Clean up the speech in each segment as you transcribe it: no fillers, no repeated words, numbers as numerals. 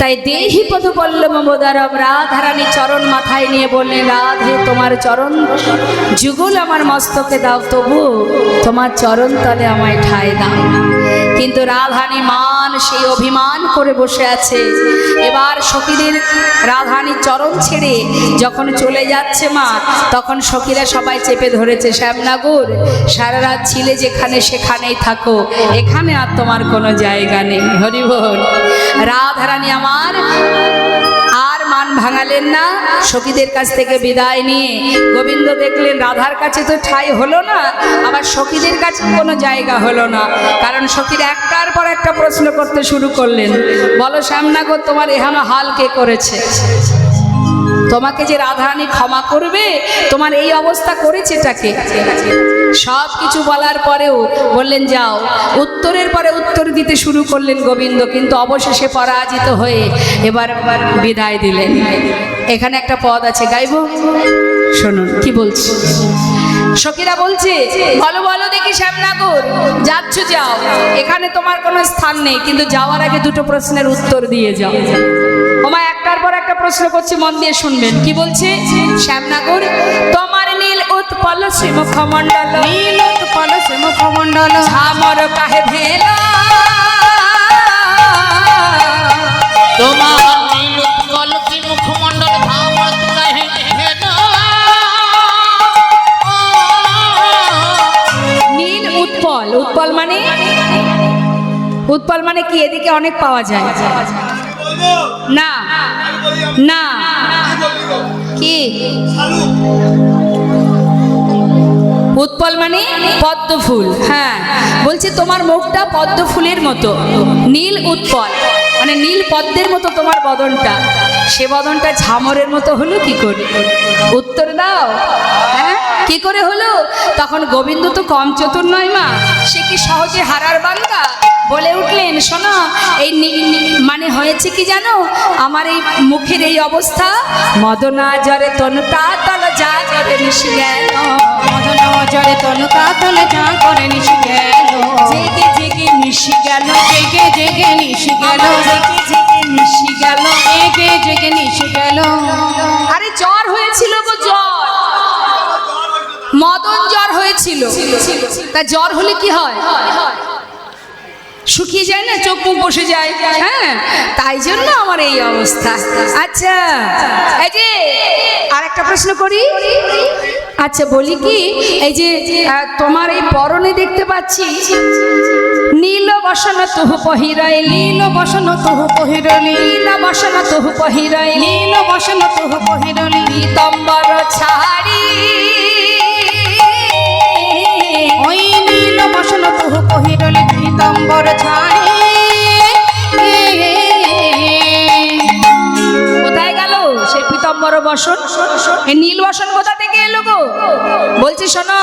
তাই দেহি পদপল্লবমোদারম রাধারানী চরণ মাথায় নিয়ে বললেন, রাধে তোমার চরণ যুগল আমার মস্তকে দাও, তবু তোমার চরণ তলে আমায় ঠাঁই দাও না। কিন্তু রাধারানী মান সেই অভিমান করে বসে আছে। এবার সখীদের রাধারানীর চরণ ছেড়ে যখন চলে যাচ্ছে মা, তখন সখীরা সবাই চেপে ধরেছে, শ্যামনগর সারা রাত ছিলে যেখানে সেখানেই থাকো, এখানে আর তোমার কোনো জায়গা নেই। হরি বল। রাধারানী আমার আর মান ভাঙালেন না। সখীদের কাছ থেকে বিদায় নিয়ে গোবিন্দ দেখলেন রাধার কাছে তো ঠাঁই হলো না, আবার সখীদের কাছে কোনো জায়গা হলো না। কারণ সখীরা একটার পর একটা প্রশ্ন করতে শুরু করলেন, বলো শ্যামনগর তোমার এহেন হাল কে করেছে? তোমাকে যে রাধারানী ক্ষমা করবে, তোমার এই অবস্থা করেছেটাকে? সব কিছু বলার পরেও বললেন যাও। উত্তরের পরে উত্তর দিতে শুরু করলেন গোবিন্দ, কিন্তু অবশেষে পরাজিত হয়ে এবার বিদায় দিলেন। এখানে একটা পদ আছে, গাইব, শুনুন কি বলছি। সখীরা বলছে, বলো বলো দেখি শ্যামনগর, যাচ্ছ যাও, এখানে তোমার কোনো স্থান নেই, কিন্তু যাওয়ার আগে দুটো প্রশ্নের উত্তর দিয়ে যাও। ওমা একটার পর একটা প্রশ্ন করছে, মন দিয়ে শুনবেন কি বলছে। শ্যামনগর তোমার নীল উৎপল শ্রীমুখমণ্ডল, নীল উৎপল শ্রীমুখমণ্ডল ঝামর কাহে ভেলা, তোমার নীল উৎপল শ্রীমুখমণ্ডল ঝামর কাহে ভেলা। নীল উৎপল, উৎপল মানে, উৎপল মানে কি? এদিকে অনেক পাওয়া যায় না, না কি? উৎপল মানে পদ্ম ফুল। হ্যাঁ, বলছে তোমার মুখটা পদ্ম ফুলের মতো, নীল উৎপল মানে নীল পদ্মের মতো তোমার বদনটা, সে বদনটা ঝামরের মতো হলো কি করে? উত্তর দাও। হ্যাঁ, কি করে হলো? তখন গোবিন্দ তো কম চতুর নয় মা, সে কি সহজে হারার বান্দা? বলে উঠলেন, শোনো, এই মানে হয়েছে কি জানো, আমার এই মুখের এই অবস্থা, মদনা জরে তনুতা তল যা করে নিশি গেল, মদনা জরে তনুতা তল যা করে নিশি গেল, জেগে জেগে নিশি গেল, জেগে জেগে নিশি গেল, জেগে জেগে নিশি গেল, জেগে জেগে নিশি গেল। আরে জ্বর হয়েছিল গো, জ্বর, মদন জ্বর হয়েছিল। তা জ্বর হলে কি হয়? শুকিয়ে যায় না, চোখ মুখ বসে যায়। হ্যাঁ, তাই জন্য আমার এই অবস্থা। আচ্ছা, এই যে আর একটা প্রশ্ন করি। আচ্ছা বলি কি, এই যে তোমার এই পরনে দেখতে পাচ্ছি নীল বসন তুহু পহিরাই, নীল বসন তুহু পহিরলি, নীল বসন তুহু পহিরাই, নীল বসন তুহু পহিরলি, পীতম্বর ছাড়ি, ওই নীল বসন তুহু পহিরলি, পীতম্বর ছাড়ি। কোথায় গেল সে পীতম্বর বসন? এই নীল বসন কোথা থেকে এলো গো? বলছি শোনো,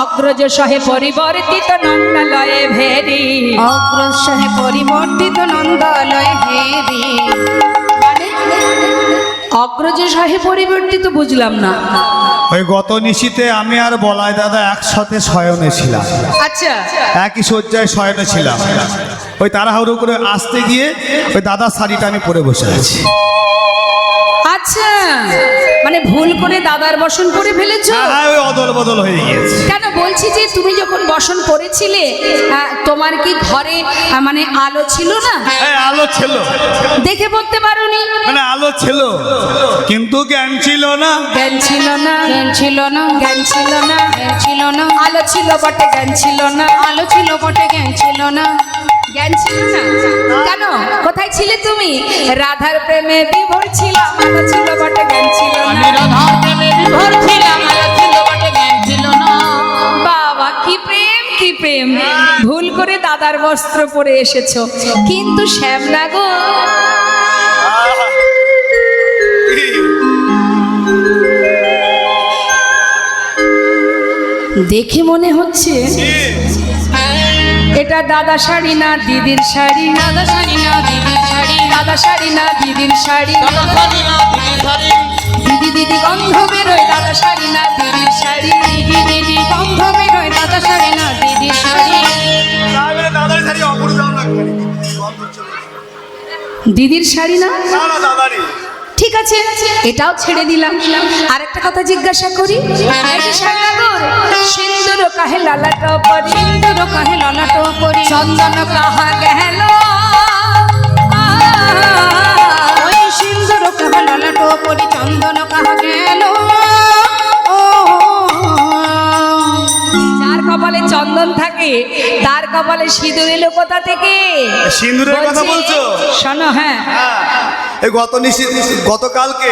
অগ্রজ সহে পরিবর্তিত নন্দলয়ে ভেরি, অগ্রজ সহে পরিবর্তিত নন্দলয়ে ভেরি। অগ্রজ সহে পরিবর্তিত বুঝলাম না। ওই গত নিশীতে আমি আর বলাই দাদা একসাথে শয়নে ছিলাম। আচ্ছা, একই শয্যায় শয়নে ছিলাম। ওই তাড়াহুড়ো করে আসতে গিয়ে ওই দাদার শাড়িটা আমি পরে বসে আছি। আচ্ছা, মানে ভুল করে দাদার বসন করে ফেলেছো? হ্যাঁ, ওই অদল বদল হয়ে গিয়েছে। কেন বলছি যে তুমি যখন বসন করেছিলে, তোমার কি ঘরে মানে আলো ছিল না? হ্যাঁ, আলো ছিল, দেখে পড়তে পারোনি? মানে আলো ছিল কিন্তু জ্ঞান ছিল না। জ্ঞান ছিল না, জ্ঞান ছিল না, জ্ঞান ছিল না, জ্ঞান ছিল না। আলো ছিল বটে, জ্ঞান ছিল না, আলো ছিল বটে, জ্ঞান ছিল না, জ্ঞান ছিল না। কেন? কোথায় ছিলে তুমি? রাধার প্রেমে বিভোর ছিলাম, আলো ছিল বটে, জ্ঞান ছিল না। আমি রাধার প্রেমে বিভোর ছিলাম, আলো ছিল বটে, জ্ঞান ছিল না। বাবা কি প্রেম, কি প্রেম! ভুল করে দাদার বস্ত্র পরে এসেছো, কিন্তু শ্যামনগর দেখে মনে হচ্ছে এটা দাদা শাড়ি না দিদির শাড়ি, দাদা শাড়ি না দিদির শাড়ি, দাদা শাড়ি না দিদির শাড়ি, দিদি দিদি গন্ধ বেরোয়, দাদা শাড়ি না দিদির শাড়ি, দিদি দিদি গন্ধ বেরোয়, দাদা শাড়ি না দিদির শাড়ি। দাদার শাড়ি অপরূপ লাগবে। দিদির শাড়ি না? না না দাদারই। ঠিক আছে, এটাও ছেড়ে দিলাম। আরেকটা কথা জিজ্ঞাসা করি, এই যে শ্যামনগর, সিন্দুর কাহে লালাট পরি, সিন্দুর কাহে লালাট পরি, চন্দন কাহা গেল, ওই সিন্দুর কাহা লালাট পরি, চন্দন কাহা গেল। যার কপালে চন্দন থাকে তার কপালে সিঁদুর এলো কোথা থেকে? সিঁদুরের কথা বলছো? শোনো, হ্যাঁ, এই গতকালকে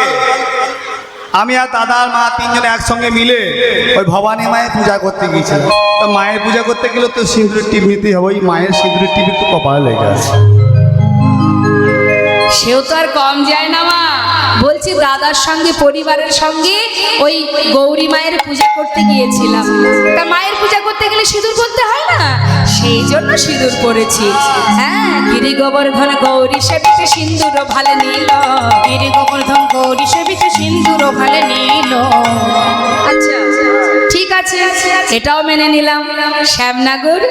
আমি আর দাদা আর মা তিনজনে একসঙ্গে মিলে ওই ভবানী মায়ের পূজা করতে গিয়েছিলাম। তো মায়ের পূজা করতে গেলে তো সিঁদুরের টিপ নিতেই হবে। ওই মায়ের সিঁদুরের টিপ তো কপালে লেগে আছে। সেও তো আর কম যায় না মা। বলছি দাদার সঙ্গে পরিবারের সঙ্গে ওই গৌরী মায়ের পূজা করতে গিয়েছিলাম। তা মায়ের পূজা করতে গেলে সিঁদুর করতে হয় না, সেই জন্য সিঁদুর পরেছি। হ্যাঁ, গিরি গোবর্ধন গৌরী সেবিতে সিন্দুর ভালে নীল, গিরি গোবর্ধন গৌরী সেবিতে সিন্দুর ভালে নীল। আচ্ছা ঠিক আছে, এটাও মেনে নিলাম। শ্যামনগর,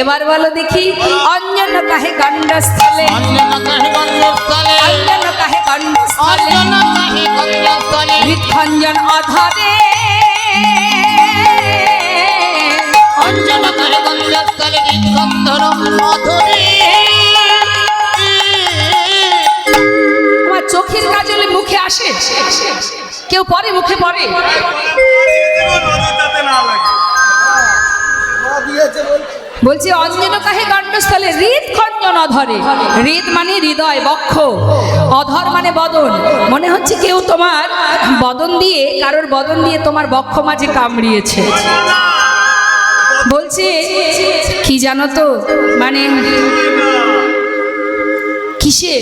এবার বলো দেখি, অঞ্জন কাহে গণ্ডস্থলে, অঞ্জন কাহে গন্ধস্থলে, অঞ্জন কাহে গণ্ডস্থলে, অঞ্জন কাহে গন্ধস্থলে, হৃদখঞ্জন অধরে, অঞ্জন কাহে গন্ধস্থলে, হৃদগন্ধর মধুরে। আমার চোখের কাজলে মুখে আসে, কেউ পরে মুখে পড়ে। বলছি অঞ্জন কাহে গণ্ডস্থলে, হৃদখঞ্জন অধরে। হৃদ মানে হৃদয়, বক্ষ, অধর মানে বদন। মনে হচ্ছে কেউ তোমার বদন দিয়ে, কারোর বদন দিয়ে তোমার বক্ষ মাঝে কামড়িয়েছে। বলছে কি জানো তো, মানে কিসে?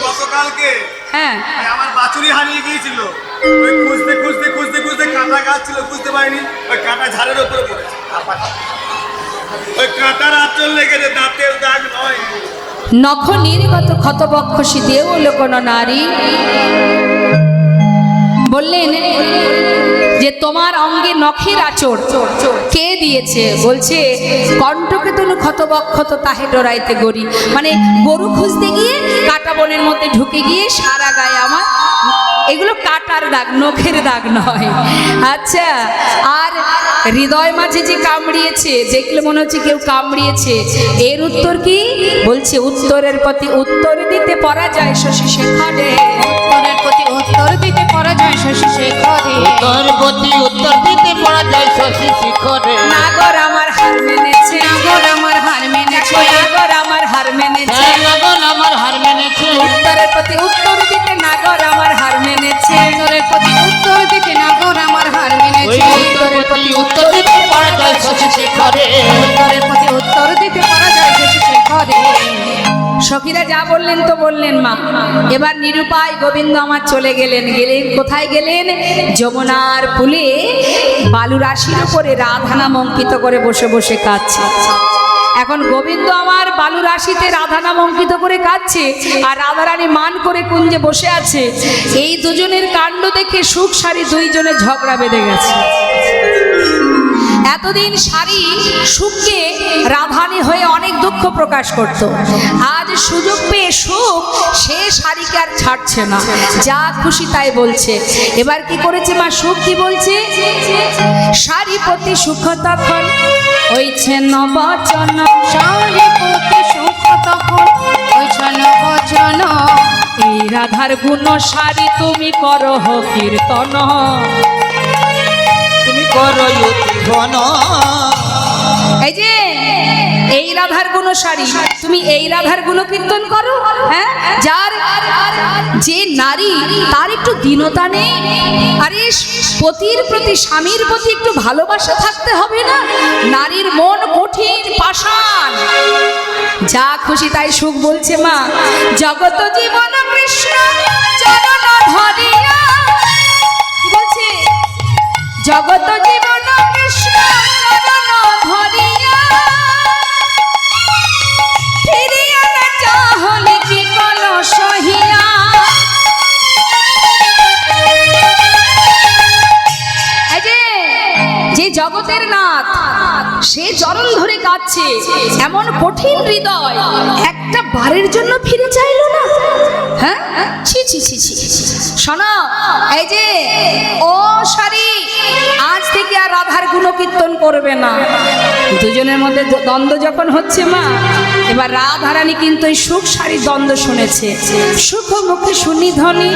গতকালকে হ্যাঁ, আমার বাছুরি হারিয়ে গিয়েছিল। ওই খুঁজতে খুঁজতে খুঁজতে খুঁজতে কাঁটা গাছ ছিল, বুঝতে পারিনি। ওই কাঁটা ঝাড়ের উপরে পড়েছে। ওই কাঁটার আঁচল লেগেছে, দাঁতের দাগ নয়। নখ নির্গত ক্ষত বক্ষসী দেও লোকন নারী। বললেন যে তোমার অঙ্গে নখের আচর কে দিয়েছে? বলছে কণ্ঠকে তনু ক্ষত বক্ষত তাহে ডরাইতে গড়ি। মানে গরু খুঁজতে গিয়ে কাটা বনের মধ্যে ঢুকে গিয়ে সারা গায়ে আমার, এগুলো কাটার দাগ, নখের দাগ নয়। আচ্ছা, আর হৃদয় মাঝে যে কামড়িয়েছে, দেখলে মনে হচ্ছে কেউ কামড়িয়েছে, এর উত্তর কি? বলছে উত্তরের প্রতি উত্তর দিতে পরাজয় শশী শেখরে, উত্তরের প্রতি উত্তর দিতে পরাজয় শশী শেখরে, উত্তর প্রতি উত্তর দিতে পড়া যায় শশী শিখরে। নাগর আমার হার মেনেছে, নাগর আমার হার মেনেছে, নাগর আমার হার মেনেছে, নাগর আমার হার মেনেছে। উত্তরের প্রতি উত্তর দিতে নাগর আমার হার মেনেছে, উত্তরের প্রতি উত্তর দিতে নাগর আমার হার মেনেছে, উত্তরের প্রতি উত্তর দিতে পড়া যায় শশী শিখরে। উত্তরের প্রতি উত্তর দিতে পারা যায় শশী শেখরে। সখীরা যা বললেন তো বললেন মা। এবার নিরুপায় গোবিন্দ আমার চলে গেলেন। গেলেন কোথায় গেলেন? যমুনার কূলে বালু রাশির উপরে রাধা নাম অঙ্কিত করে বসে বসে কাঁদছে। এখন গোবিন্দ আমার বালু রাশিতে রাধা নাম অঙ্কিত করে কাঁদছে, আর রাধারানী মান করে কুঞ্জে বসে আছে। এই দুজনের কাণ্ড দেখে সুখ সারি দুইজনে ঝগড়া বেঁধে গেছে। এতদিন সারি সুখকে রাধানী হয়ে অনেক দুঃখ প্রকাশ করত, আজ সুযোগ পেয়ে সুখ সে সারিকে আর ছাড়ছে না, যা খুশি তাই বলছে। এবার কি করেছে মা? সুখ কি বলছে? সারিপতি সুখ তখন হইছে নবচন, সারিপতি সুখ তখন হইছে নবচন, এই রাধার গুণ সারি তুমি করহ কীর্তন, তুমি করো উত্থন। এই যে এই রাধার গুণ সারি, তুমি এই রাধার গুণ কীর্তন করো। হ্যাঁ, যার যে নারী তার একটু দীনতা নেই? আরে পতির প্রতি, স্বামীর প্রতি একটু ভালোবাসা থাকতে হবে না? নারীর মন কঠিন পাষাণ। যা খুশি তাই সুখ বলছে মা। জগত জীবন কৃষ্ণ চরণ ধরিয়া, বলছে জগত জীবন কৃষ্ণ চরণ ধরিয়া, ফিরিয়া না চাহলে কি কোন সহিয়া। যে জগতের নাথ সে চরণ ধরে কাঁদছে, এমন কঠিন হৃদয় একটা বারের জন্য ফিরে চাইলো না। হ্যাঁ, ছি ছি ছি ছি। শোনো, এই যে ও সারি, আজ থেকে আর রাধার গুণকীর্তন করবে না। দুজনের মধ্যে দ্বন্দ্ব যখন হচ্ছে মা, এবার রাধারানী কিন্তু এই সুখ সারি দ্বন্দ্ব শুনেছে। সুখ মুখে শুনি ধ্বনি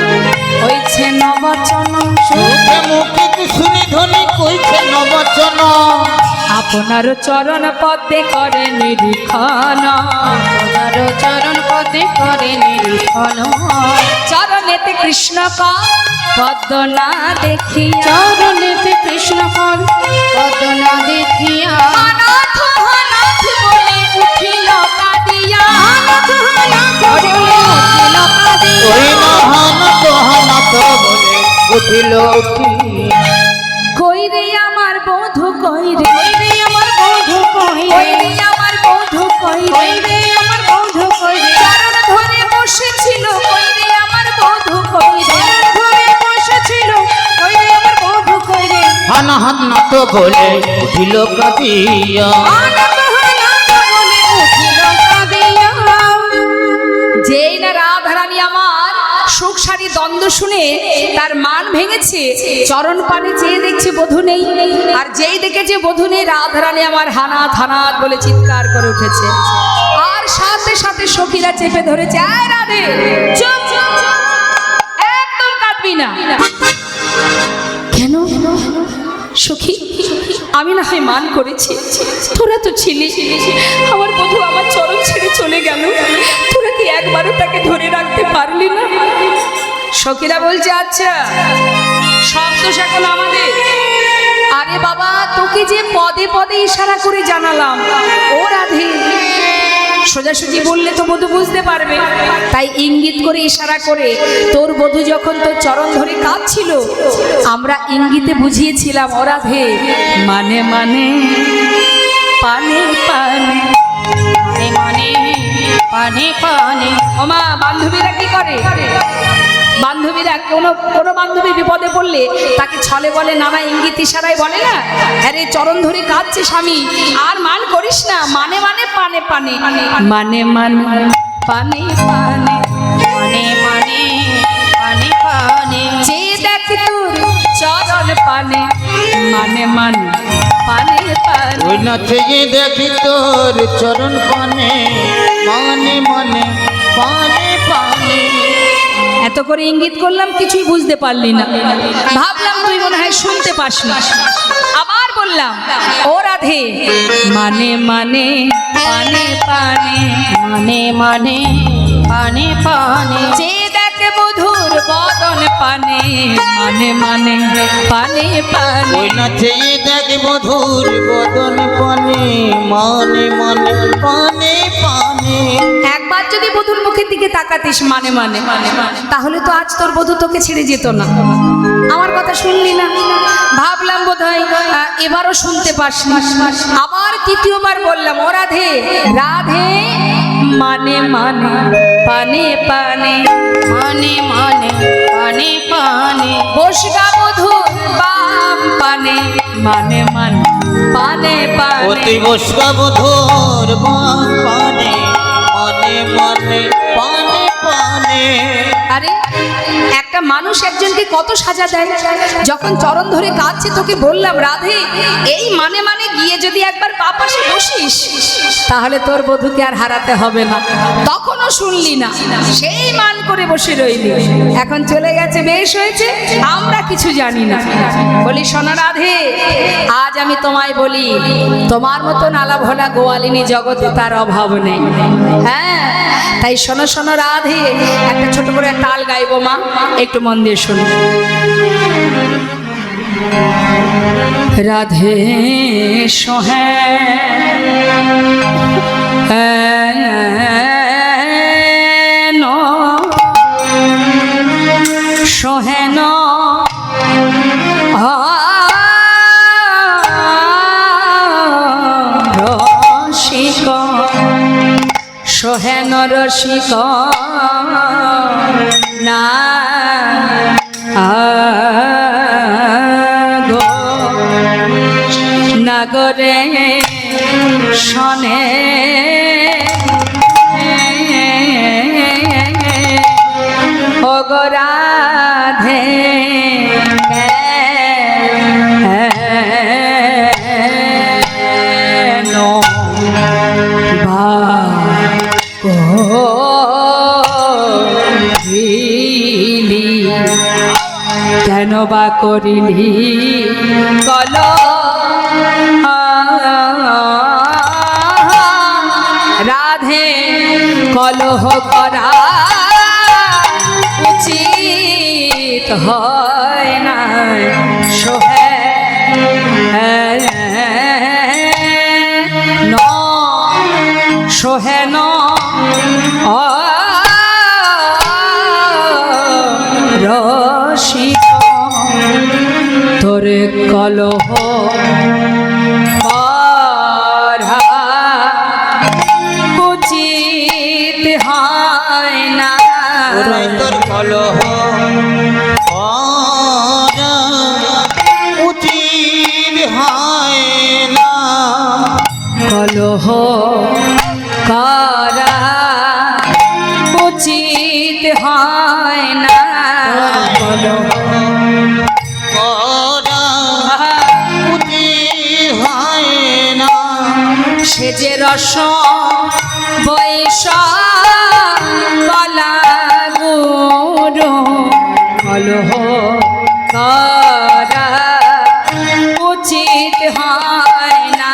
হয়েছে নবচন, সুখে মুখে শুনি ধ্বনি কইছে নবচন, আপনার চরণ পদে করে নিরীক্ষণ, আপনার চরণ পদে করে নিরীক্ষণ, চরণেতে কৃষ্ণ পদ্ম না দেখি, চরণেতে কৃষ্ণ পদ না দেখিয়া, অনাথ অনাথ বলে উঠিল কাঁদিয়া, ওই নহানত হানত বলে উঠিল কই রে আমার বধূ কই রে, কই রে আমার বধূ কই কই রে, রে আমার বধূ কই রে, কই রে আমার বধূ কই রে, চরণ ধরে বসেছিল কই রে আমার বধূ কই রে, চরণ ধরে বসেছিল কই রে আমার বধূ কই রে, হানত বলে উঠিল কাঁদিয়া, অনাথ অনাথ বলে উঠিল কাঁদিয়া। যেই না রাধারানী আমার সুখ সারি দ্বন্দ্ব শুনে তার মান ভেঙেছে, চরণ পানে চেয়ে দেখছে বধূ নেই, আর যেই দেখেছে বধূ নেই, রাধারানী আমার হানাত হানাত বলে চিৎকার করে উঠেছে। আর সাথে সাথে সখীরা চেপে ধরেছে, আয় রাধে চুপ চুপ, একদম কাঁদবি না। কেন সখী, আমি না হয় মান করেছি, তোরা তো ছিলি, আমার বধূ আমার চরণ ছেড়ে চলে গেল, তোরা কি একবারও তাকে ধরে রাখতে পারলি না? সখীরা বলছে, আচ্ছা সব দোষ এখন আমাদের। আরে বাবা, তোকে যে পদে পদে ইশারা করে জানালাম ও রাধে, সোজাসুজি বললে তো বধূ বুঝতে পারবে, তাই ইঙ্গিত করে ইশারা করে তোর বধূ যখন তোর চরণ ধরে কাঁদছিল, আমরা ইঙ্গিতে বুঝিয়েছিলাম ও রাধে, মানে মানে পানে পানে, মানে পানে পানে, ওমা বান্ধবীরা কি করে, বান্ধবীরা কোনো বান্ধবী বিপদে পড়লে তাকে ছলে বলে, নানা ইঙ্গিত ইশারায় বলে না, আরে চরণ ধরে কাঁদছে স্বামী, আর মান করিস না, মানে মানে পানে পানে, মানে মানে পানে পানে, মানে মানে পানে পানে, যে দেখ তোর চরণ পানে, মানে মানে পানে পানে। ওই না থেকে দেখি তোর চরণ পানে, মানে মানে পানে পানে। এত করে ইঙ্গিত করলাম, কিছুই বুঝতে পারলি না, ভাবলাম তুই মনে হয় শুনতে পাস না। আবার বললাম, ও রাধে, মানে মানে পানে পানে, মানে মানে পানে পানে, যে দেখ বধুর বদন পানে, মানে মানে পানে পানে। ওই না থেকে দেখি মধুর বদন পানে, মানে মানে পানে পানে। একবার যদি বধুর মুখের দিকে তাকাতিস মানে মানে তাহলে তো আজ তোর বধূ তোকে ছেড়ে যেত না। আমার কথা শুনলি না, ভাবলাম বোধহয় এবারও শুনতে পাসনি। আবার তৃতীয়বার বললাম, ও রাধে রাধে, মানে মানে পানে পানে, মানে মানে পানে পানে, বসগা বধুর বাম পানে, মানে মানে পানে পানে। অতি বসকা বধুর বাম পানে, মানে মানে পানে পানে। আরে একটা মানুষ একজনকে কত সাজা দেয়, যখন চরণ ধরে কাঁদছে তোকে বললাম রাধে, এই মানে মানে গিয়ে যদি একবার পা পাশে বসিস তাহলে তোর বধূকে আর হারাতে হবে না। তখনও শুনলি না, সেই মান করে বসে রইলি, এখন চলে গেছে, বেশ হয়েছে, আমরা কিছু জানি না। বলি শোনো রাধে, আজ আমি তোমায় বলি, তোমার মতন আলা ভোলা গোয়ালিনী জগতে তার অভাব নেই। হ্যাঁ, তাই শোনো শোনো রাধে, একটা ছোট করে তাল গাইবো মা, একটু মন দিয়ে শুনো। রাধে সোহে সোহেন রসিক, সোহেন রসিক না গো নাগরে শনে ও গো রাধে কেন করিলি কেন বা করিলি কল রাধে কলহ করা উচিত হয় না সোহে ন সোহে ন রসিক তোরে কলহ করা উচিত হয় না তোর কলহ করা উচিত হয় না কলহ করা উচিত হয় না কলহ করা উচিত হয় না সে যে রস বৈশ কলা গুরু কলহ করা উচিত হয় না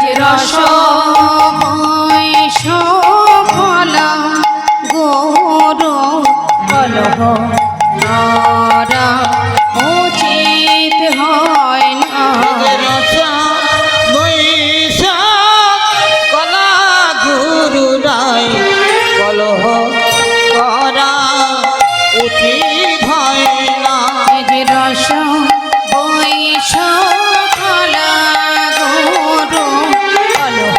যে রস বৈশ কলা গুরু কলহ করা উচিত হয় না রসা বৈশাখ কলা গুরু রায় কলহ করা উচিত হয় না যে রস বৈশ কলা গুরু কলহ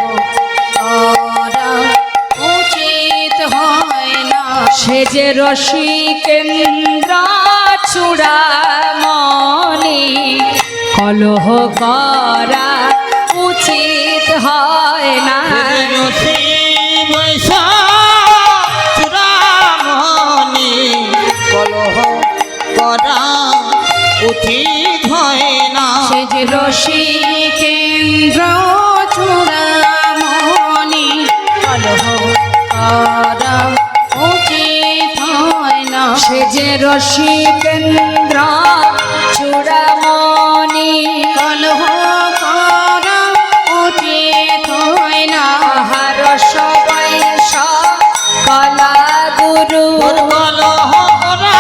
করা উচিত হয় না সে যে রসিকেন্দ্র চূড়ামণি কলহ করা উচিত হয় না রসি বৈশাখ চূড়ামণি কলহ করা উচিত হয় না সে যে রসিকেন্দ্র চূড়ামণি কলহ করা উচিত হয় না সে যে রসিকেন্দ্র চূড়ামণি কলহ করা উচিত হয় না রস বৈশ কলা গুরু তোর কলহ করা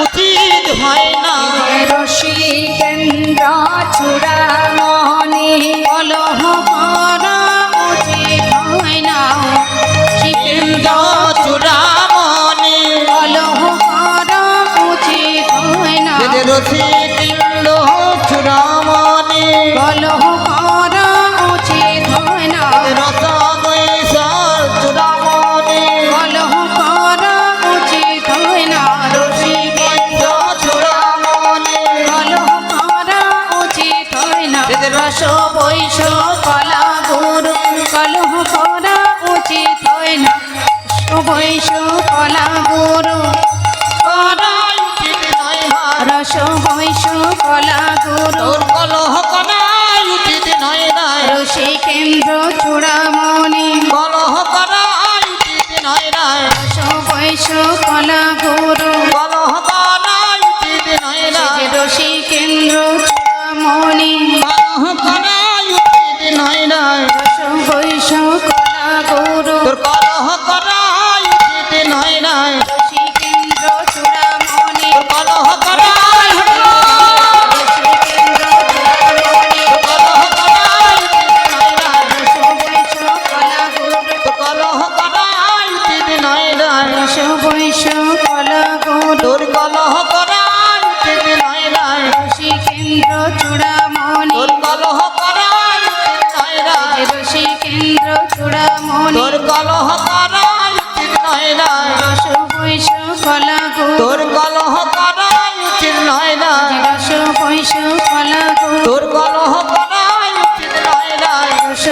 উচিত হয় না রসিকেন্দ্র চূড়ামণি কলহ করা উচিত হয় না ইন্দ্র চূড়ামণি কলহ করা উচিত হয় না রসিক ইন্দ্র চূড়ামণি কলহ করা উচিত হয় না রস বৈশাখ চূড়ামণি কলহ করা উচিত হয় না ইন্দ্র চূড়ামণি কলহ করা উচিত হয় না রস বৈশ কলা গুরু কলহ করা উচিত হয় না বৈশ কলা গুরু করা উচিত নয় হয়। রস বৈশ কলা গুরু তোর কলহ করা উচিত নয় নয় রসিকেন্দ্র চূড়ামণি কলহ করা উচিত নয় নয় রস বৈশ কলা গুরু কলহ করা উচিত নয় নয় রসিকেন্দ্র চূড়ামণি কলহ করা উচিত নয় নয় রস বৈশ কলা গুরু তোর কলহ করা উচিত নয় নয় রসিকেন্দ্র চূড়ামণি তোর কলহ করা রসিকেন্দ্র চূড়ামণি কলহ করা উচিত নয় নয় রস বৈশ কলা গুরু তোর কলহ করা উচিত নয় নয় রস বৈশ কলা গুরু তোর কলহ করা উচিত নয় নয় রসিকেন্দ্র চূড়ামণি তোর কলহ করা উচিত নয় নয় রসিকেন্দ্র চূড়ামণি তোর কলহ করা উচিত নয় নয় রস বৈশ কলা গুরু তোর কলহ করা উচিত নয় নয় রস বৈশ কলা গুরু তোর কলহ করা উচিত নয় নয় রস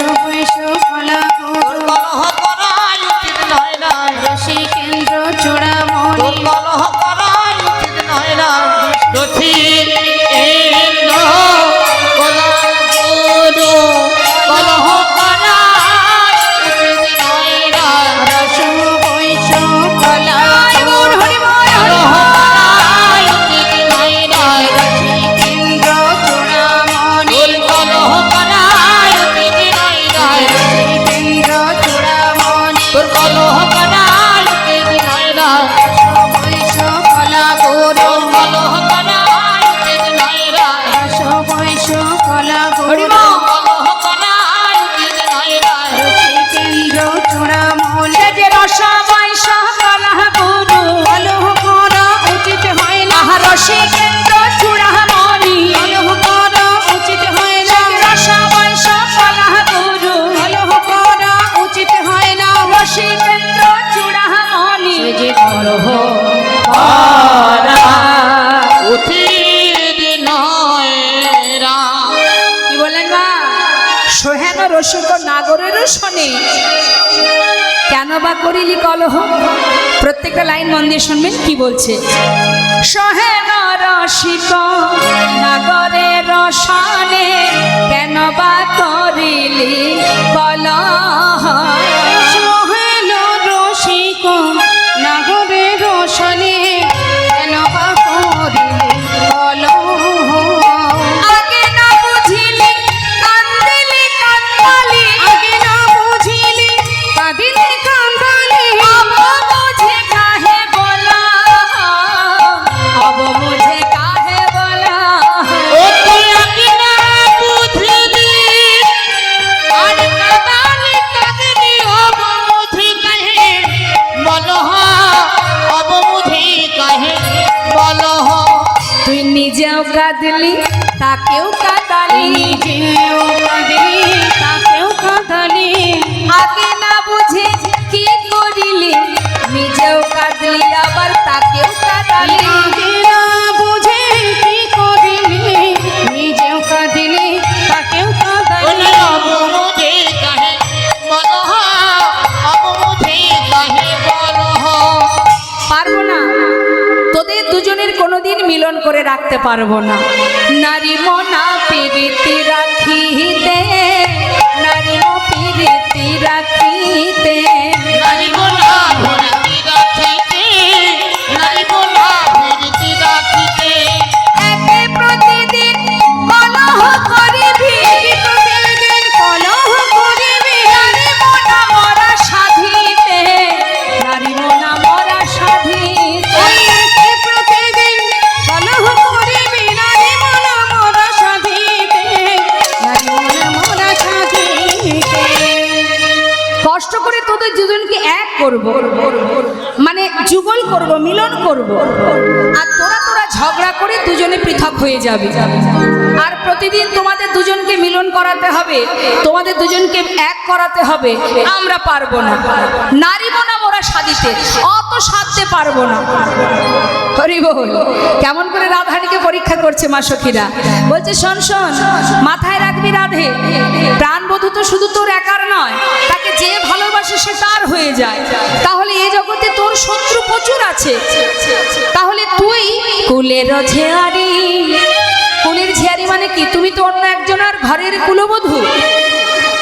রসিক নাগরেরও শোনে, কেন বা করিলি কলহ? প্রত্যেকটা লাইন মন দিয়ে শুনবেন কি বলছে। সহে না রসিক নাগরের শোনে, কেন বা করিলি কলহ? সহেল রসিক নাগরের শোনে, কেন বা করিলি কলহ? আগে না বুঝিলি কান্দিলি কান্দালি, আগে না বুঝিলি কাঁদিলি কান্দালি, अब मुझे काहे बोला, अब मुझे काहे बोला। ও তুই আগে না বুঝলি আর কাদালি কাদনি অব মুঝি কাহে বলহ, অব মুঝি কাহে বলহ। তুই নিজেও কাঁদলি তাকেও কাঁদালি, নিজেও কাঁদিলি তাকেও কাঁদালি, আগে না বুঝে কি করিলি, নিজেও কাঁদলি আবার তাকেও কাঁদালি। আগে না বুঝে কি করিলি, নিজেও কাঁদিলি তাকেও কাঁদালি। ওলে অব মুঝি কাহে বলহ, অব মুঝি কাহে বলহ। পারবো না, তোদের দুজনের কোনোদিন মিলন করে রাখতে পারবো না। নারী মনা প্রীতি রাখিতে, নারী মো প্রীতি রাখিতে, নারী গোলা ভরতি রাখিতে, নারী গোলা ভরতি রাখিতে। একে প্রতিদিন কলহ করিবি, প্রতিদিন কলহ করিবি, নারী মনা মরা সাধিতে, নারী মনা মরা সাধিতে। একে প্রতিদিন কলহ করিবি, নারী মনা মোরা সাধিতে, নারী মনা মোরা সাধিতে। কষ্ট করে তোদের দুজনকে এক করব, মানে যুগল করব, মিলন করব, আর তোরা তোরা ঝগড়া করে দুজনে পৃথক হয়ে যাবে। আর প্রতিদিন তোমাদের দুজনকে মিলন করাতে হবে, তোমাদের দুজনকে এক করাতে হবে। আমরা পারবো না, নারী না মোরা সাদিতে, অত সাধতে পারবো না। হরি বল। কেমন করে রাধারানীকে পরীক্ষা করছে মা সখীরা, বলছে শোন শোন, মাথায় রাখবি রাধে, প্রাণবধূ তো শুধু তোর একার নয়, তাকে যে ভালোবাসে সে তার হয়ে যায়। তাহলে এই জগতে তোর শত্রু প্রচুর আছে, তাহলে তুই কুলের ঝেয়ারি, কুলের ঝেয়ারি মানে কি? তুমি তো অন্য একজনের ঘরের কুলবধূ,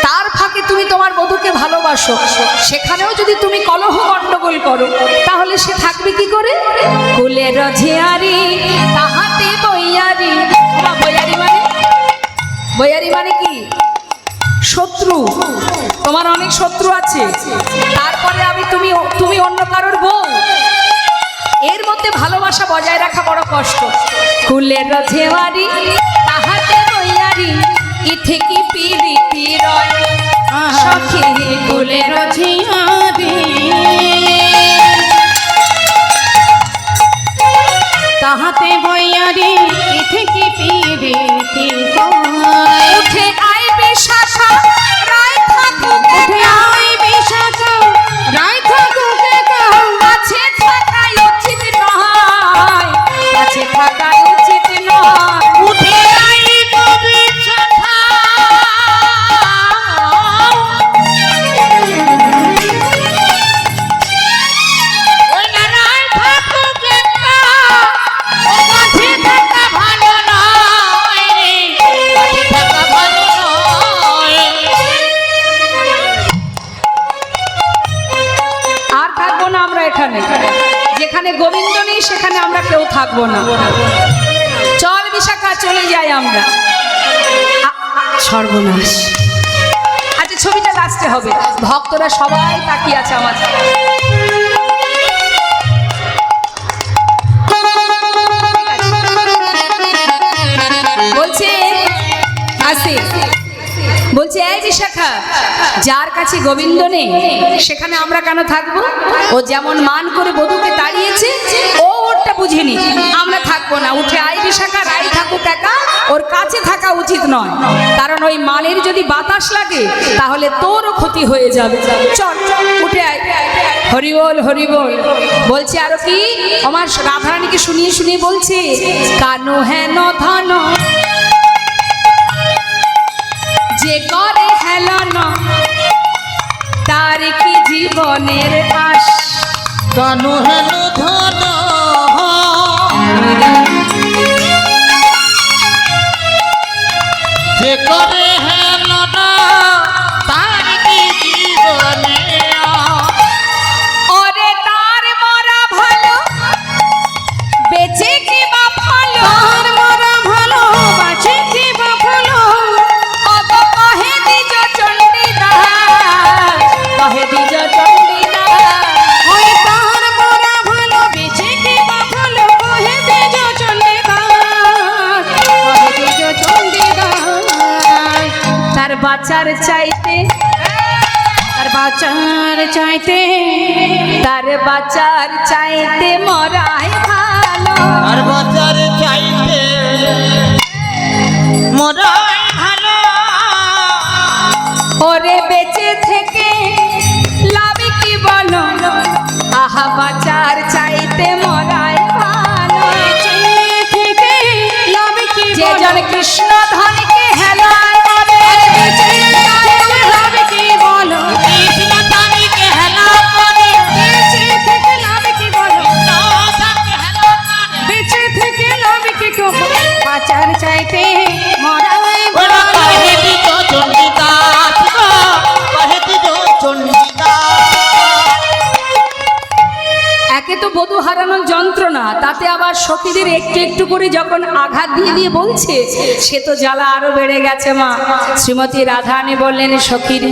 তার ফাঁকে তুমি তোমার বধূকে ভালোবাসো, সেখানেও যদি তুমি কলহ গণ্ডগোল করো, তাহলে সে থাকবে কি করে? কুলের ঝেয়ারি তাহাতে বইয়ারি। মা, বইয়ারি মানে, বইয়ারি মানে কি? শত্রু। তোমার অনেক শত্রু আছে, তারপরে তুমি অন্য কারোর বউ, এর মধ্যে ভালোবাসা বজায় রাখা বড় কষ্ট। কুলের ঝেওয়ারি তাহাতে বইয়ারি, ইথে কি পিরিতি রয় সখী কুলের ঝিয়ারি, তাহাতে বইয়ারি, ইথে কি পিরিতি কয়। উঠে আইবে শাখা রায় থাকুক, উঠে আইবে শাখা রায় থাকুক একা, কাছে থাকাই উচিত নয়, কাছে থাকাই উচিত নয়। উঠে আই কবি শাখা, ওই নারায় থাকুক একা, ও কাছে থাকা ভালো নয় রে, কাছে থাকা ভালো নয়। আর থাকবো না আমরা এখানে, যেখানে গোবিন্দ নেই সেখানে আমরা কেউ থাকবো না। চল বিশাখা, চলে যাই আমরা। সর্বনাশ। আচ্ছা, ছবিটা লাস্টে হবে, ভক্তরা সবাই তাকিয়ে আছে আমার। বলছে আসে, বলছে এই বিশাখা, যার কাছে গোবিন্দ নেই সেখানে আমরা কেন থাকবো? ও যেমন মান করে বধূকে তাড়িয়েছে, ও ওরটা বুঝেনি, আমরা থাকবো না। উঠে আই বিশাখা, রাই থাকুক একা, ওর কাছে থাকা উচিত নয়, কারণ ওই মালের যদি বাতাস লাগে তাহলে তোরও ক্ষতি হয়ে যাবে। চল উঠে আয়। হরি বল, হরি বল। বলছে আরো কি, আমার রাধারানীকে শুনিয়ে শুনিয়ে বলছে, কানো হেন ধন যে করে হেলন তার কি জীবনের আশ। কানু হেন ধন যে করে হেন না তার কি জীবনে ওরে তার মরা ভালো বেঁচে কি বা ভালো, তার মরা ভালো বাঁচে কি বা ভালো, অত কহে দ্বিজ চণ্ডীদাস, কহে দ্বিজ চণ্ডীদাস। ওই তার মরা ভালো বেঁচে কি বা ভালো, কহে তেজ চণ্ডীদাস, কহে তেজ চণ্ডীদাস। তার বাঁচার চাইতে, তার বাঁচার চাইতে, তার বাঁচার চাইতে মরাই ভালো। আর বাজার চাইতে মোরাই ভালো। ওরে বেঁচে থেকে লাভ কি বলো, আহা বাঁচার চাইতে মরাই ভালো। বেঁচে থেকে লাভ কি যে বলো, জন কৃষ্ণ ধনকে হেলায় বলে, বেঁচে থেকে লাভ কি বলো, কৃষ্ণ তারিকে হেলা করে বেঁচে থেকে লাভ কি বলো, তাকে হেলা করে বেঁচে থেকে লাভ কি বলো, বাঁচার চাইতে মরাই ওরা ভালো। কহে দিত চণ্ডীদাস গো, কহে দিত চণ্ডীদাস। একে তো বধূ হারানোর যন্ত্রণা, তাতে আবার সখীদের একটু একটু করে যখন আঘাত দিয়ে দিয়ে বলছে, সে তো জ্বালা আরো বেড়ে গেছে। মা শ্রীমতী রাধারানী বললেন, সখীর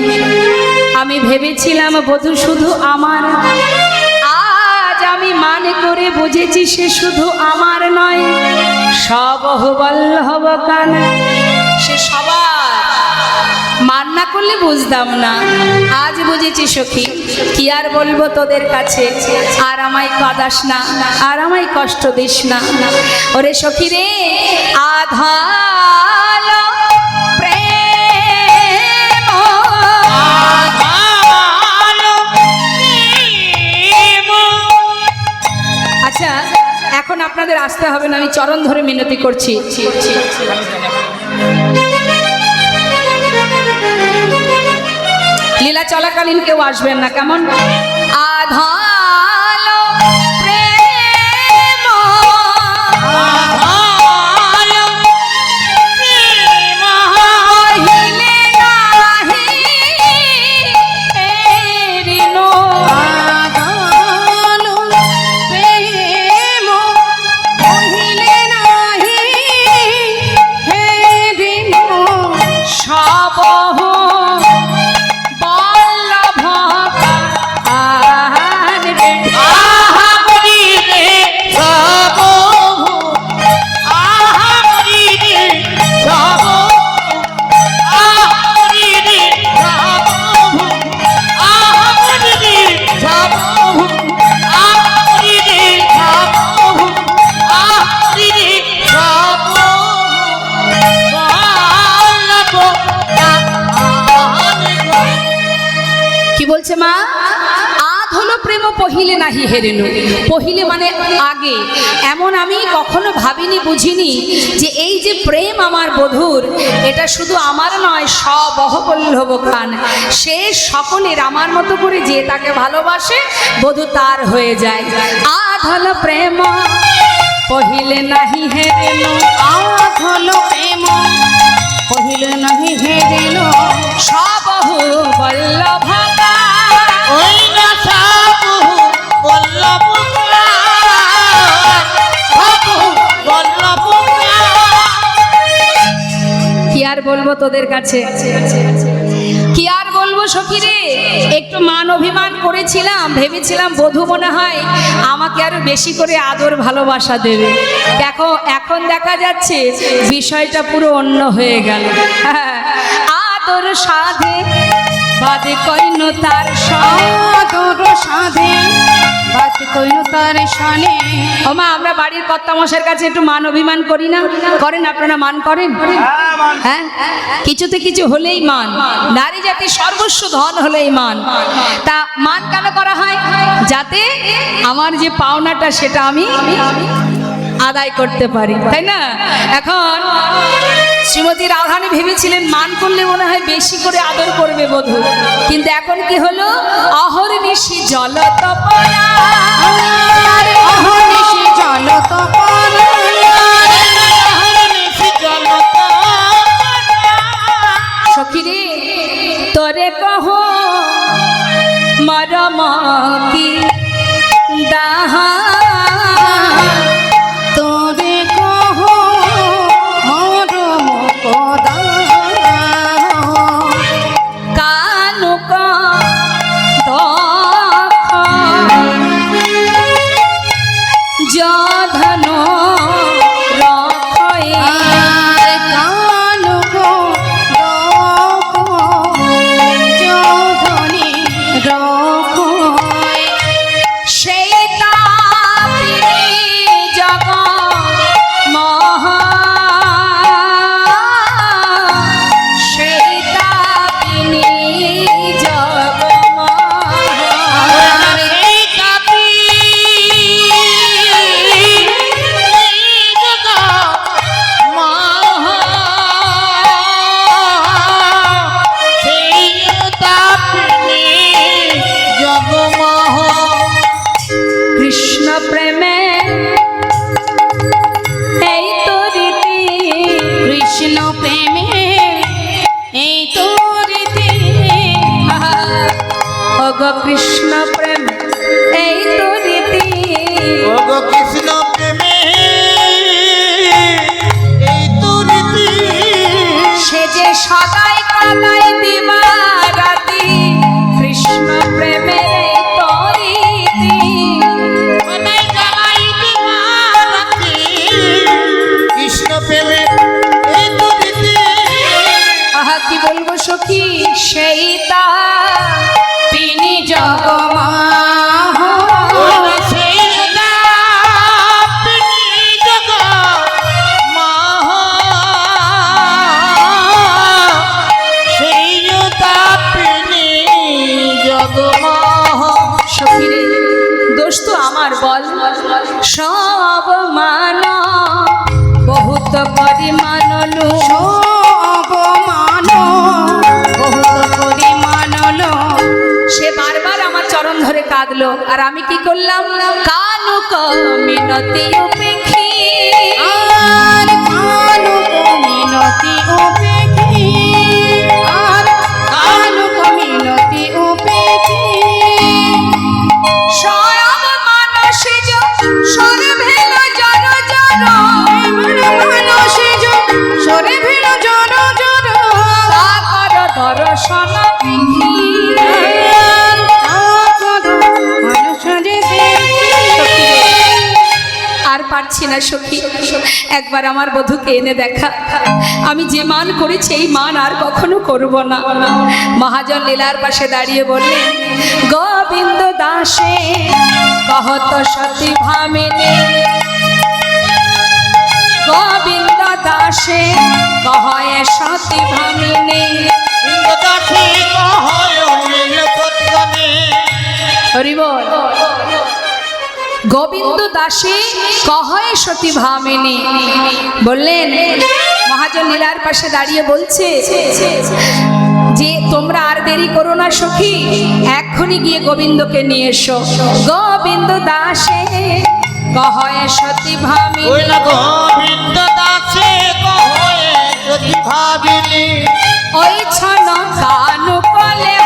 আমি ভেবেছিলাম বধূ শুধু আমার, আজ আমি মানে করে বুঝেছি সে শুধু আমার নয়, সবহবল্লভ কান, সে সবার। মান না করলে বুঝতাম না, আজ বুঝেছি সখী। কি আর বলবো তোদের কাছে, আর আমায় কাঁদাস না, আর আমায় কষ্ট দিস না। ওরে সখী রে, আধাল প্রেম, ভালো প্রেম। আচ্ছা এখন আপনাদের আসতে হবে না, আমি চরণ ধরে মিনতি করছি। লীলা চলাকালীন কেউ আসবেন না, কেমন? আধাল প্রেম, ভালো প্রেম। কহিলে নাহি এরিনো। আধালো প্রেম কহিলে নাহি হেরিনো, সবহু বল্লভ আনবে। আহা করি রে সবহু, আহা করি রে সবহু, আহা করি রে সবহু, আহা করি রে সবহু, আহা করি রে সবহু, আহা করি রে সবহু। বল্লভ কি বলছে মা? আধ হলো প্রেম পহিলে নাহি হেরেনু। পহিলে মানে আগে। এমন আমি কখনো ভাবিনি, বুঝিনি যে এই যে প্রেম আমার বধূর, এটা শুধু আমার নয়, সবহবল্লভ খান, সে সকলের। আমার মতো করে যে তাকে ভালোবাসে বধূ তার হয়ে যায়। আধ হলো প্রেম পহিলে নাহি হেরেনু, আধালো প্রেম কহিলে নাহি হেরিনো, সবহু বল্লভ ওই না সবহু বল্লভ সবহু বল্লভ। কি আর বলবো তোদের কাছে, কি আর বলবো সখী রে। একটু মান অভিমান করেছিলাম, ভেবেছিলাম বধূ মনে হয় আমাকে আরো বেশি করে আদর ভালোবাসা দেবে। দেখো এখন দেখা যাচ্ছে বিষয়টা পুরো অন্য হয়ে গেল। আদর সাধে বাদে কইন তার আদর সাধে বাত কইল তার শানে। ওমা আমরা বাড়ির কর্তামশাইয়ের কাছে একটু মান অভিমান করি না? করেন আপনারা? মান করেন? হ্যাঁ, কিছুতে কিছু হলেই মান। নারী জাতি সর্বস্ব ধন হলেই মান। তা মান কেন করা হয়? যাতে আমার যে পাওনাটা সেটা আমি আদায় করতে পারি, তাই না? এখন শ্রীমতী রাধারানী ভেবেছিলেন মান করলে মনে হয় বেশি করে আদর করবে বধূ, কিন্তু এখন কি হলো, অহর্নিশি জল তপনা, অহর্নিশি জল তপনা, সখিরে তোরে কহ মরম কি দাহা, তোরে কহ মরম কদা, কানুক যধন রক্ষয়ে, আর কানুক যোধনি রক্ষয়, সেই তাপিনী জগ মহা, সেই তাপিনী জগ মহা, কৃষ্ণ প্রেমে এই তো রীতি, কৃষ্ণ প্রেমে এই তো রীতি, অগ কৃষ্ণ প্রেম এই তো রীতি, ওগো কৃষ্ণ প্রেমে এই তো রীতি, সে যে সদাই কাদাই দিবা রাতি, কৃষ্ণ প্রেমের এই তো রীতি, সদাই জ্বালাই দিবা রাতি, কৃষ্ণ প্রেমে এই তো রীতি, আহা কি বলবো সখী, সেই তা তিনি জগমাহ, ওগো সেই তাপিনী জগমাহা, সেই তাপিনী জগমাহা। সখীরে দোষ তো আমার বল, সব মান বহুত পরিমানলু, অবমান বহুত পরিমানলো, সে বারবার আমার চরণ ধরে কাঁদলো, আর আমি কি করলাম, কানুক মিনতি উপেক্ষী, আর কানুক মিনতি উপেক্ষী, আর কানুক মিনতি উপেক্ষী, সরব মানসে সরে ভেল জর জর, মানসে সরে ভিল জর জর, তাকর দর্শন বিধি, আর পারছি না সখী, একবার আমার বধূকে এনে দেখা, আমি যে মান করেছি এই মান আর কখনো করব না। মহাজন লীলার পাশে দাঁড়িয়ে বললেন, গোবিন্দ দাসে কহত সতী ভামিনী, গোবিন্দ দাসে কহয়ে সতী ভামিনী, ইন্দ্রদাসী কহয় নীলপদ্মনে, হরি বল। গোবিন্দ দাসে কহয়ে সতী ভামিনী, বললেন মহাজন লীলার পাশে দাঁড়িয়ে বলছে যে তোমরা আর দেরি করো না সখী, এক্ষুনি গিয়ে গোবিন্দকে নিয়ে এসো। গোবিন্দ দাসে কহয়ে সতী ভামিনী, ওই না গোবিন্দ দাসে কহয় সতী ভামিনী, ওই ছন কানু কলে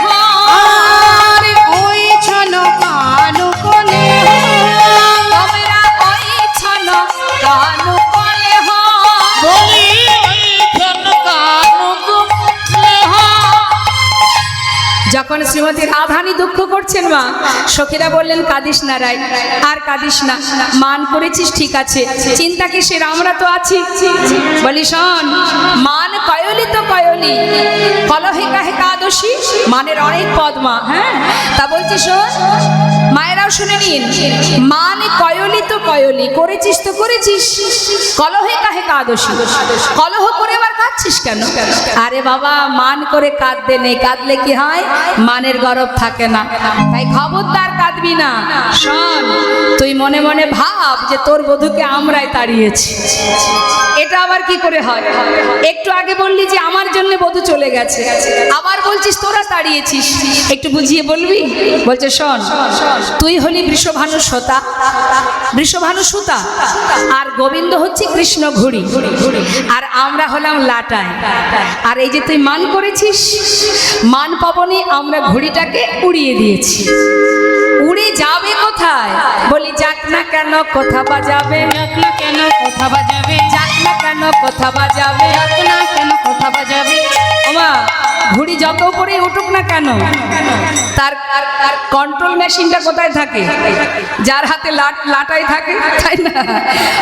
আর ওই ছন কানু কোলে, তোমরা ওই ছন কানু কলে বলি ওই জন কানুক স্নেহ। যখন শ্রীমতী রাধারানী দুঃখ করছেন মা, সখীরা বললেন কাঁদিস না রাই, আর কাঁদিস না, মান করেছিস ঠিক আছে, চিন্তা কিসের, আমরা তো আছি। বলি শোন, মান কয়লি তো কয়লি, কলহে কাদোষী, মানের অনেক পদ মা, হ্যাঁ তা বলছি শোন, মায়েরাও শুনে নিন, মান কয়লি তো কয়লি, করেছিস তো করেছিস, কলহে কাদোষী, কলহ করে আবার কাঁদছিস কেন? আরে বাবা, মান করে কাঁদতে নেই, কাঁদলে কি হয়, মানের গরব থাকে না, তাই খবরদার কাঁদিস কাঁদবি না। শোন, তুই মনে মনে ভাব যে তোর বধূকে আমরাই তাড়িয়েছি। এটা আবার কি করে হয়? একটু আগে বললি যে আমার জন্য বধূ চলে গেছে, আবার বলছিস তোরা তাড়িয়েছিস। একটু বুঝিয়ে বলবি? বলছে শোন, তুই হলি বৃষভানু সুতা, বৃষভানু সুতা, আর গোবিন্দ হচ্ছে কৃষ্ণ ঘুড়ি, আর আমরা হলাম লাটাই। আর এই যে তুই মান করেছিস, মান পাবনি, আমরা ঘুড়িটাকে উড়িয়ে দিয়েছি। উড়ে যাবে কোথায়? বলি যাক না কেন কোথা বাজাবে, যাক না কেন কথা বাজাবে, যাক না কেন কোথা বাজাবে, যাক না কেন কথা বাজাবে। ওমা ঘুড়ি যত উপরে উঠুক না কেন, তার কন্ট্রোল মেশিনটা কোথায় থাকে? যার হাতে লাটাই থাকে, তাই না?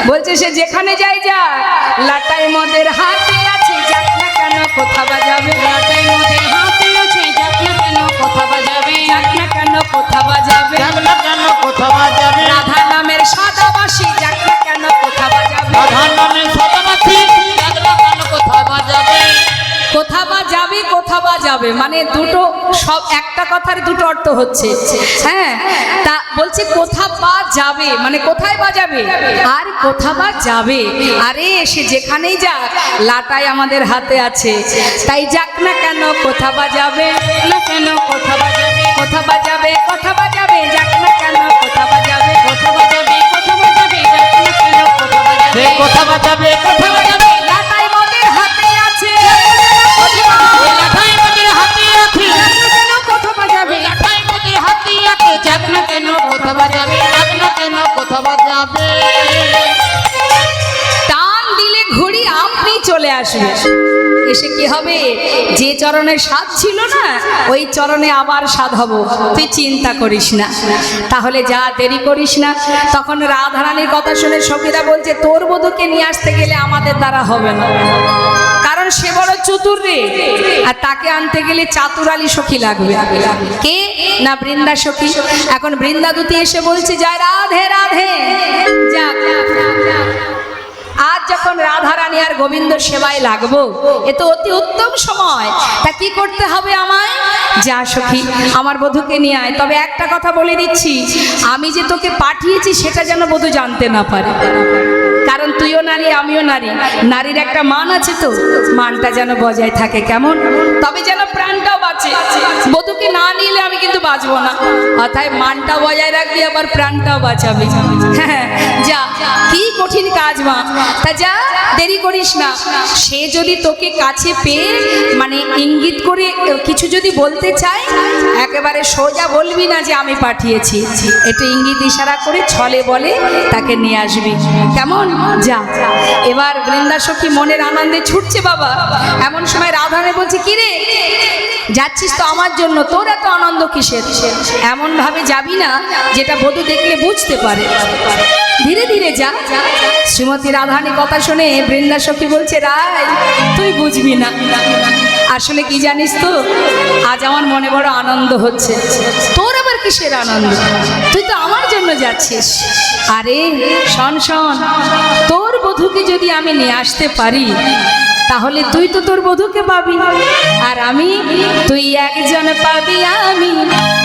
বলছে সে যেখানে যাই যা, লাটাই মদের হাতে আছে, যাক না কেন কোথা বাজাবে, লাটাই মোদের হাতে আছে, যাক না কেন কথা বাজাবে, যাক না কেন কোথা বাজাবে, যাক না কেন কোথা বাজাবে, রাধা নামের সাদা বাঁশি, যাক না কেন কোথা বাজাবে, রাধার নামে সদাবাতি, যাক না কেন কোথা বাজাবে। কোথা বা যাবে, কোথা বা যাবে মানে দুটো, সব একটা কথার দুটো অর্থ হচ্ছে। হ্যাঁ, তা বলছে কোথা বা যাবে মানে কোথায় বা যাবে, আর কোথা বা যাবে। আরে সে যেখানেই যাক, লাটাই আমাদের হাতে আছে, তাই যাক না কেন কোথা বা যাবে, না কেন কথা বাজাবে, কোথা বা যাবে, কোথা বা যাবে, যাক না কেন কোথা বা যাবে, কথা বাজাবে, কথা বাজাবে, যাক না কেন কথা বাজাবে, সে কোথা বাজাবে, কোথা বাজাবে, লাটাই মোদের হাতে আছে, এই লাঠাই মোদের হাতে আছে, যাক না কেন কথা বাজাবে, লাঠাই মোদের হাতে আছে, যাক না কেন কোথা বাজাবে, যাক না কেন কোথা বাজাবে। টান দিলে ঘুড়ি আপনি চলে আসবে। এসে কি হবে? যে চরণে স্বাদ ছিল না, ওই চরণে আবার স্বাদ হব, তুই চিন্তা করিস না। তাহলে যা, দেরি করিস না। তখন রাধারানীর কথা শুনে সখীরা বলছে তোর বধূকে নিয়ে আসতে গেলে আমাদের দ্বারা হবে না, কারণ সে বড় চতুর রে, আর তাকে আনতে গেলে চাতুরালি সখী লাগবে। কে না? বৃন্দা সখী। এখন বৃন্দাদূতি এসে বলছে যায় রাধে রাধে, যা আজ যখন রাধারানী আর গোবিন্দ সেবায় লাগবো, এ তো অতি উত্তম সময়। তা কি করতে হবে আমায়? যা সখী আমার বধূকে নিয়ে আয়। তবে একটা কথা বলে দিচ্ছি, আমি যে তোকে পাঠিয়েছি সেটা যেন বধূ জানতে না পারে, কারণ তুইও নারী আমিও নারী, নারীর একটা মান আছে, তো মানটা যেন বজায় থাকে। কেমন? তবে যেন প্রাণটাও বাঁচে। বধূকে না নিলে আমি কিন্তু বাঁচবো না, অর্থাৎ মানটা বজায় রাখবি, আবার প্রাণটাও বাঁচাবি। হ্যাঁ, যা, কি কঠিন কাজ মা। তা যা, দেরি করিস না। সে যদি তোকে কাছে পেয়ে মানে ইঙ্গিত করে কিছু যদি বলতে চায়, একেবারে সোজা বলবি না যে আমি পাঠিয়েছি, একটু ইঙ্গিত ইশারা করে ছলে বলে তাকে নিয়ে আসবি। কেমন? যা। এবার বৃন্দা সখী মনের আনন্দে ছুটছে বাবা। এমন সময় রাধারানী বলছে কি রে, যাচ্ছিস তো আমার জন্য, তোর এত আনন্দ কিসের? এমন ভাবে যাবি না যেটা বধূ দেখলে বুঝতে পারে, ধীরে ধীরে যা। শ্রীমতী রাধারানী কথা শুনে বৃন্দা সখী বলছে রাই তুই বুঝবি না, আসলে কি জানিস তো, আজ আমার মনে বড় আনন্দ হচ্ছে। তোর আবার কিসের আনন্দ? তুই তো আমার জন্য যাচ্ছিস। আরে শোন শোন, তোর বধূকে যদি আমি নিয়ে আসতে পারি, তাহলে তুই তো তোর বধূকে পাবি, আর আমি, তুই একজন পাবি, আমি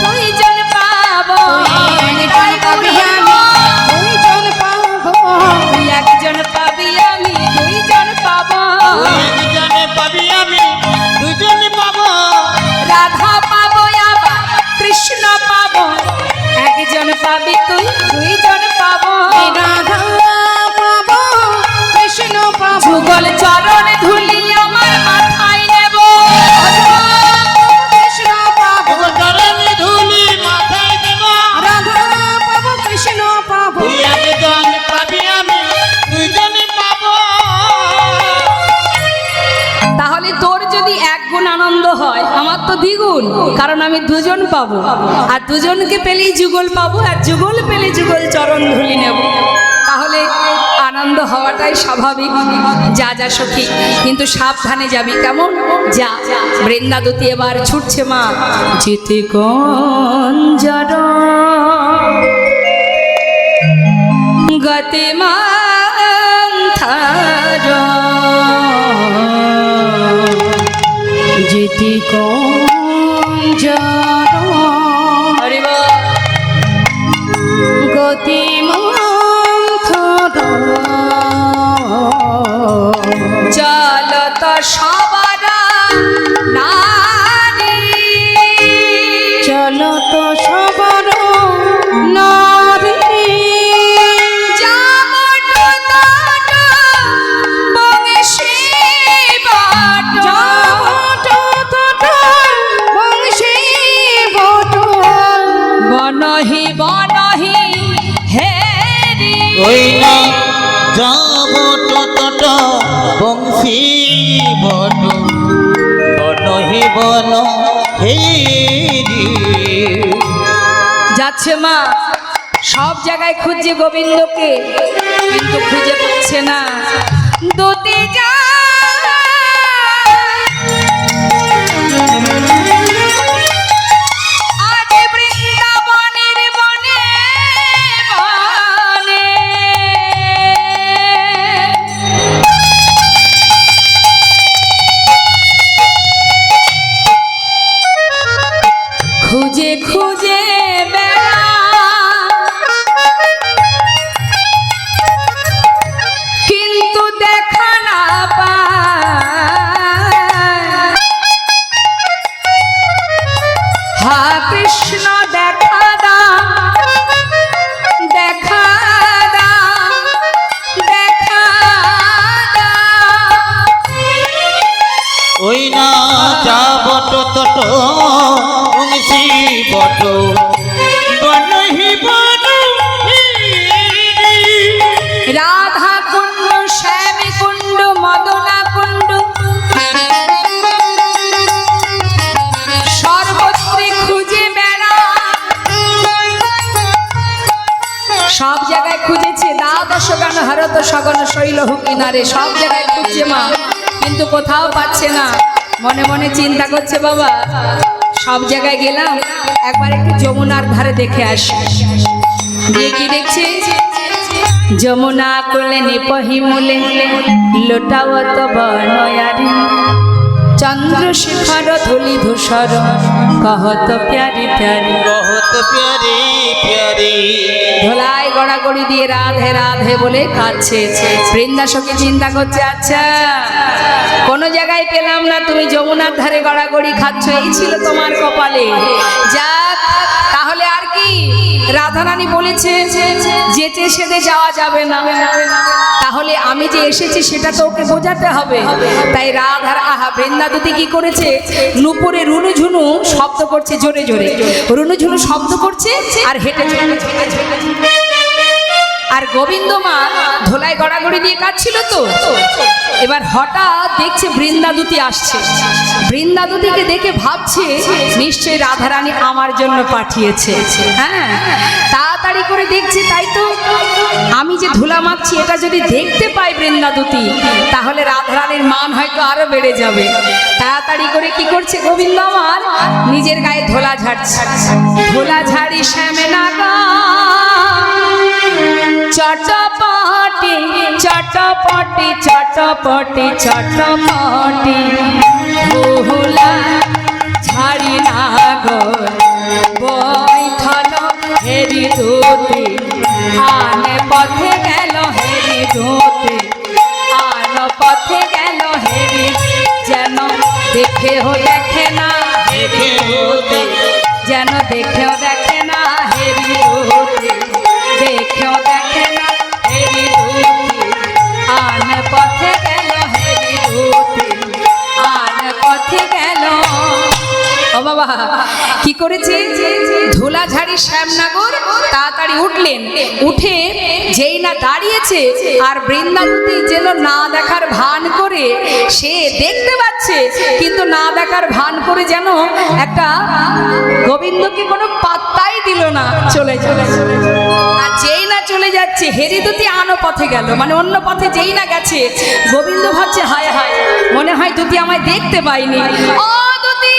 দুইজন পাবো, একজন পাবি আমি, দুইজন পাবো, তুই একজন পাবি, আমি দুইজন পাবো, দুজনে পাবি আমি দুজনে পাবো, রাধা পাবো আবার কৃষ্ণ পাবো, একজন পাবি তুই দুইজন পাবো, রাধা পাবো, কৃষ্ণ পাবো, যুগল চরণ ধুলি আমার মাথায় নেব, কৃষ্ণ পাবো, চরণে ধুলি মাথায় দেব, রাধা পাবো, কৃষ্ণ পাবো, তুই একজন পাবি আমি দুজনে পাবো। তাহলে তোর যদি এক গুণ আনন্দ হয়, আমার তো দ্বিগুণ, কারণ আমি দুজন পাবো, আর দুজনকে পেলেই যুগল পাবো, আর যুগল পেলে যুগল চরণ ধুলি নেব। তাহলে আনন্দ হওয়াটাই স্বাভাবিক। যা যা সখী, কিন্তু সাবধানে যাবি। কেমন? যা। বৃন্দাদূতি এবার ছুটছে মা, যেতে কঞ্জর গতে মান্থার, যেতে কঞ্জর। অতি মন্থর চল তো সবার নারী চলো তো সবার নারী যাব টুতট বংশী বট যাবট তট বংশী বট বনহি বনহি হেরি ওই না যাব তত বংশী বট বনহি বন হেরি। যাচ্ছে মা সব জায়গায় খুঁজছে গোবিন্দকে কিন্তু খুঁজে পাচ্ছে না দুটি আজ বৃন্দাবনের বনে বনে খুঁজে খুঁজে বেড়া কিন্তু দেখা না পায় হা কৃষ্ণ দেখা দা দেখা দা দেখা দা ওই না যাব তত বংশী বট বনহি বন হেরি। রাধা কুণ্ড শ্যামী কুণ্ড মদনা কুণ্ড সর্বত্রে খুঁজে বেড়া সব জায়গায় খুঁজেছে দ্বাদশ গান হরত সগন শৈল কিনারে সব জায়গায় খুঁজছে মা কিন্তু কোথাও পাচ্ছে না মনে মনে চিন্তা করছে বাবা সব জায়গায় গেলাম একবার একটু যমুনার ধারে দেখে আসি গিয়ে কি দেখছি যমুনা কোলে নিপহি মূলে লোটাবত বনয়ারি চন্দ্রশেখর ধুলি ধূসর কহত প্যারি প্যারি बहुत प्यारे प्यारे ধোলাই গড়াগড়ি দিয়ে রাধে রাধে বলে কাঁদছে বৃন্দাসকে চিন্তা করছে আচ্ছা কোনো জায়গায় পেলাম না তুমি যমুনার ধারে গড়াগড়ি খাচ্ছ এই ছিল তোমার কপালে যাক তাহলে আর কি রাধারানী বলেছে যেতে সেদে যাওয়া যাবে না তাহলে আমি যে এসেছি সেটা তো ওকে বোঝাতে হবে তাই রাধার আহা বৃন্দাদুতি কি করেছে নুপুরে রুনুঝুনু শব্দ করছে জোরে জোরে রুনুঝুনু শব্দ করছে আর হেঁটে চলেছে আর গোবিন্দ মা ধোলাই গড়াগড়ি দিয়ে কাটছিল তো এবার হঠাৎ দেখছে বৃন্দাদুতি আসছে বৃন্দাদুতিকে দেখে ভাবছে নিশ্চয়ই রাধারানী আমার জন্য পাঠিয়েছে হ্যাঁ তাড়াতাড়ি করে দেখছে তাই তো আমি যে ধুলা মাখছি এটা যদি দেখতে পাই বৃন্দাদুতি তাহলে রাধারানীর মান হয়তো আরো বেড়ে যাবে তাড়াতাড়ি করে কি করছে গোবিন্দ আমার নিজের গায়ে ধোলা ঝাড়ছে ধোলা ঝাড়ি শ্যামে নাগা চটপটি চটপটি চটপটি চটপটি ভোলা ঝাড়ি নাগর বৈঠল হেরি দূতি আনে পথে গেল হেরি দূতি আন পথে গেল হেরি যেন দেখেও দেখে না হেরি দূতি যেন দেখেও দেখে না হেরি দূতি দেখেও দেখে না হেরি দূতি আন পথে গেল হেরি দূতি আন পথে গেল ও বাবা কি করেছে ধুলাঝাড়ি শ্যামনগর তাড়াতাড়ি উঠলেন উঠে যেই না দাঁড়িয়েছে আর বৃন্দাবতী যেন না দেখার ভান করে সে দেখতে পাচ্ছে কিন্তু না দেখার ভান করে যেন একটা গোবিন্দকে কোনো পাত্তাই দিল না চলে চলে চলে আর যেই না চলে যাচ্ছে হেরিদুতি আনো পথে গেল মানে অন্য পথে যেই না গেছে গোবিন্দ ভাবছে হায় হায় মনে হয় দুতি আমায় দেখতে পাইনি ও দুতি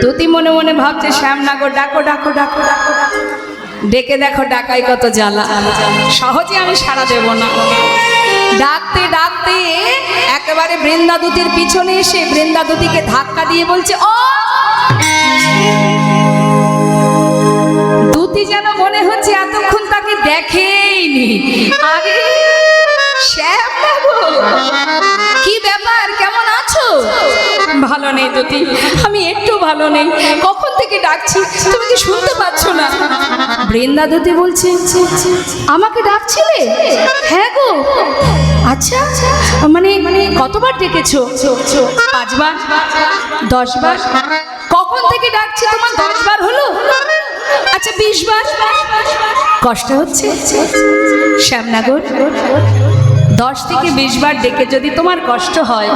দুতি মনে মনে ভাবছে শ্যামনগর ডাকো ডাকো ডাকো ডাকো ডাকো। ডেকে দেখো ডাকাই কত জ্বালা সহজে আমি সাড়া দেব না ডাকতে ডাকতে একেবারে বৃন্দাদুতির পিছনে এসে বৃন্দাদুতিকে ধাক্কা দিয়ে বলছে ও দুতি যেন মনে হচ্ছে এতক্ষণ তাকে দেখেইনি। আরে শ্যামবাবু, কি ব্যাপার, কেমন আছো? ভালো নেই দুতি, আমি একটু ভালো নেই। কখন থেকে ডাকছি, তুমি কি শুনতে পাচ্ছ না? বৃন্দা দুতি বলছে, আমাকে ডাকছিলে? হ্যাঁ গো। আচ্ছা, মানে কতবার ডেকেছো? 5 বার, 10 বার? কখন থেকে ডাকছি, তোমার 10 বার হলো? আচ্ছা 20 বার? কষ্ট হচ্ছে? শ্যামনগর, 10 থেকে 20 বার ডেকে যদি তোমার কষ্ট হয়,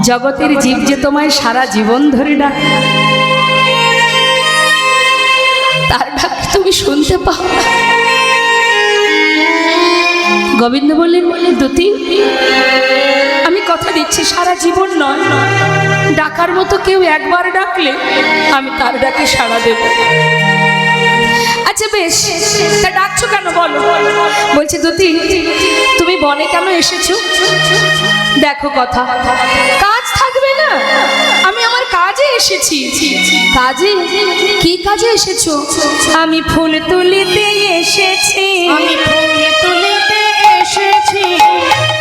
জগতের জীব যে তোমায় সারা জীবন ধরে ডাকে, তার ডাক তুমি শুনতে পাও না। গোবিন্দ বললেন, দুতি আমি কথা দিচ্ছি সারা জীবন নয়, ডাকার মতো কেউ একবার ডাকলে আমি তার ডাকে সাড়া দেব। আচ্ছা বেশ, তা ডাকছো কেন বলো? বলছি দুতি তুমি বনে কেন এসেছো? দেখো কথা, কাজ থাকবে না, আমি আমার কাজে এসেছি। কাজে? কি কাজে এসেছো? আমি ফুল তুলিতে এসেছি। আমি ফুল তুলিতে এসেছি।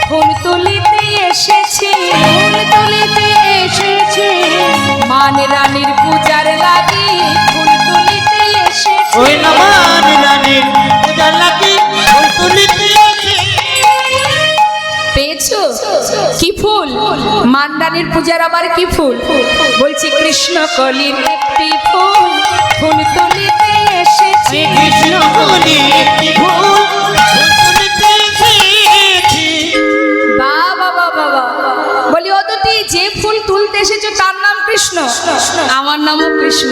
ফুল তুলিতে এসেছি। ফুল তুলিতে এসেছি। মান রানীর পূজার লাগি ফুল তুলিতে এসেছি। ওই না মান রানীর পূজার লাগি ফুল তুলিতে এসেছি। পেয়েছো? কি ফুল? মান রানীর পূজার আবার কি ফুল? বলছি কৃষ্ণ কলির একটি ফুল, ফুল তুলিতে এসেছি। কৃষ্ণ বলি একটি ফুল ফুল তুলিতে এসেছি। বাবা বাবা বাবা, বলি ও দুটি যে ফুল তুলতে এসেছো তার নাম কৃষ্ণ? আমার নামও কৃষ্ণ।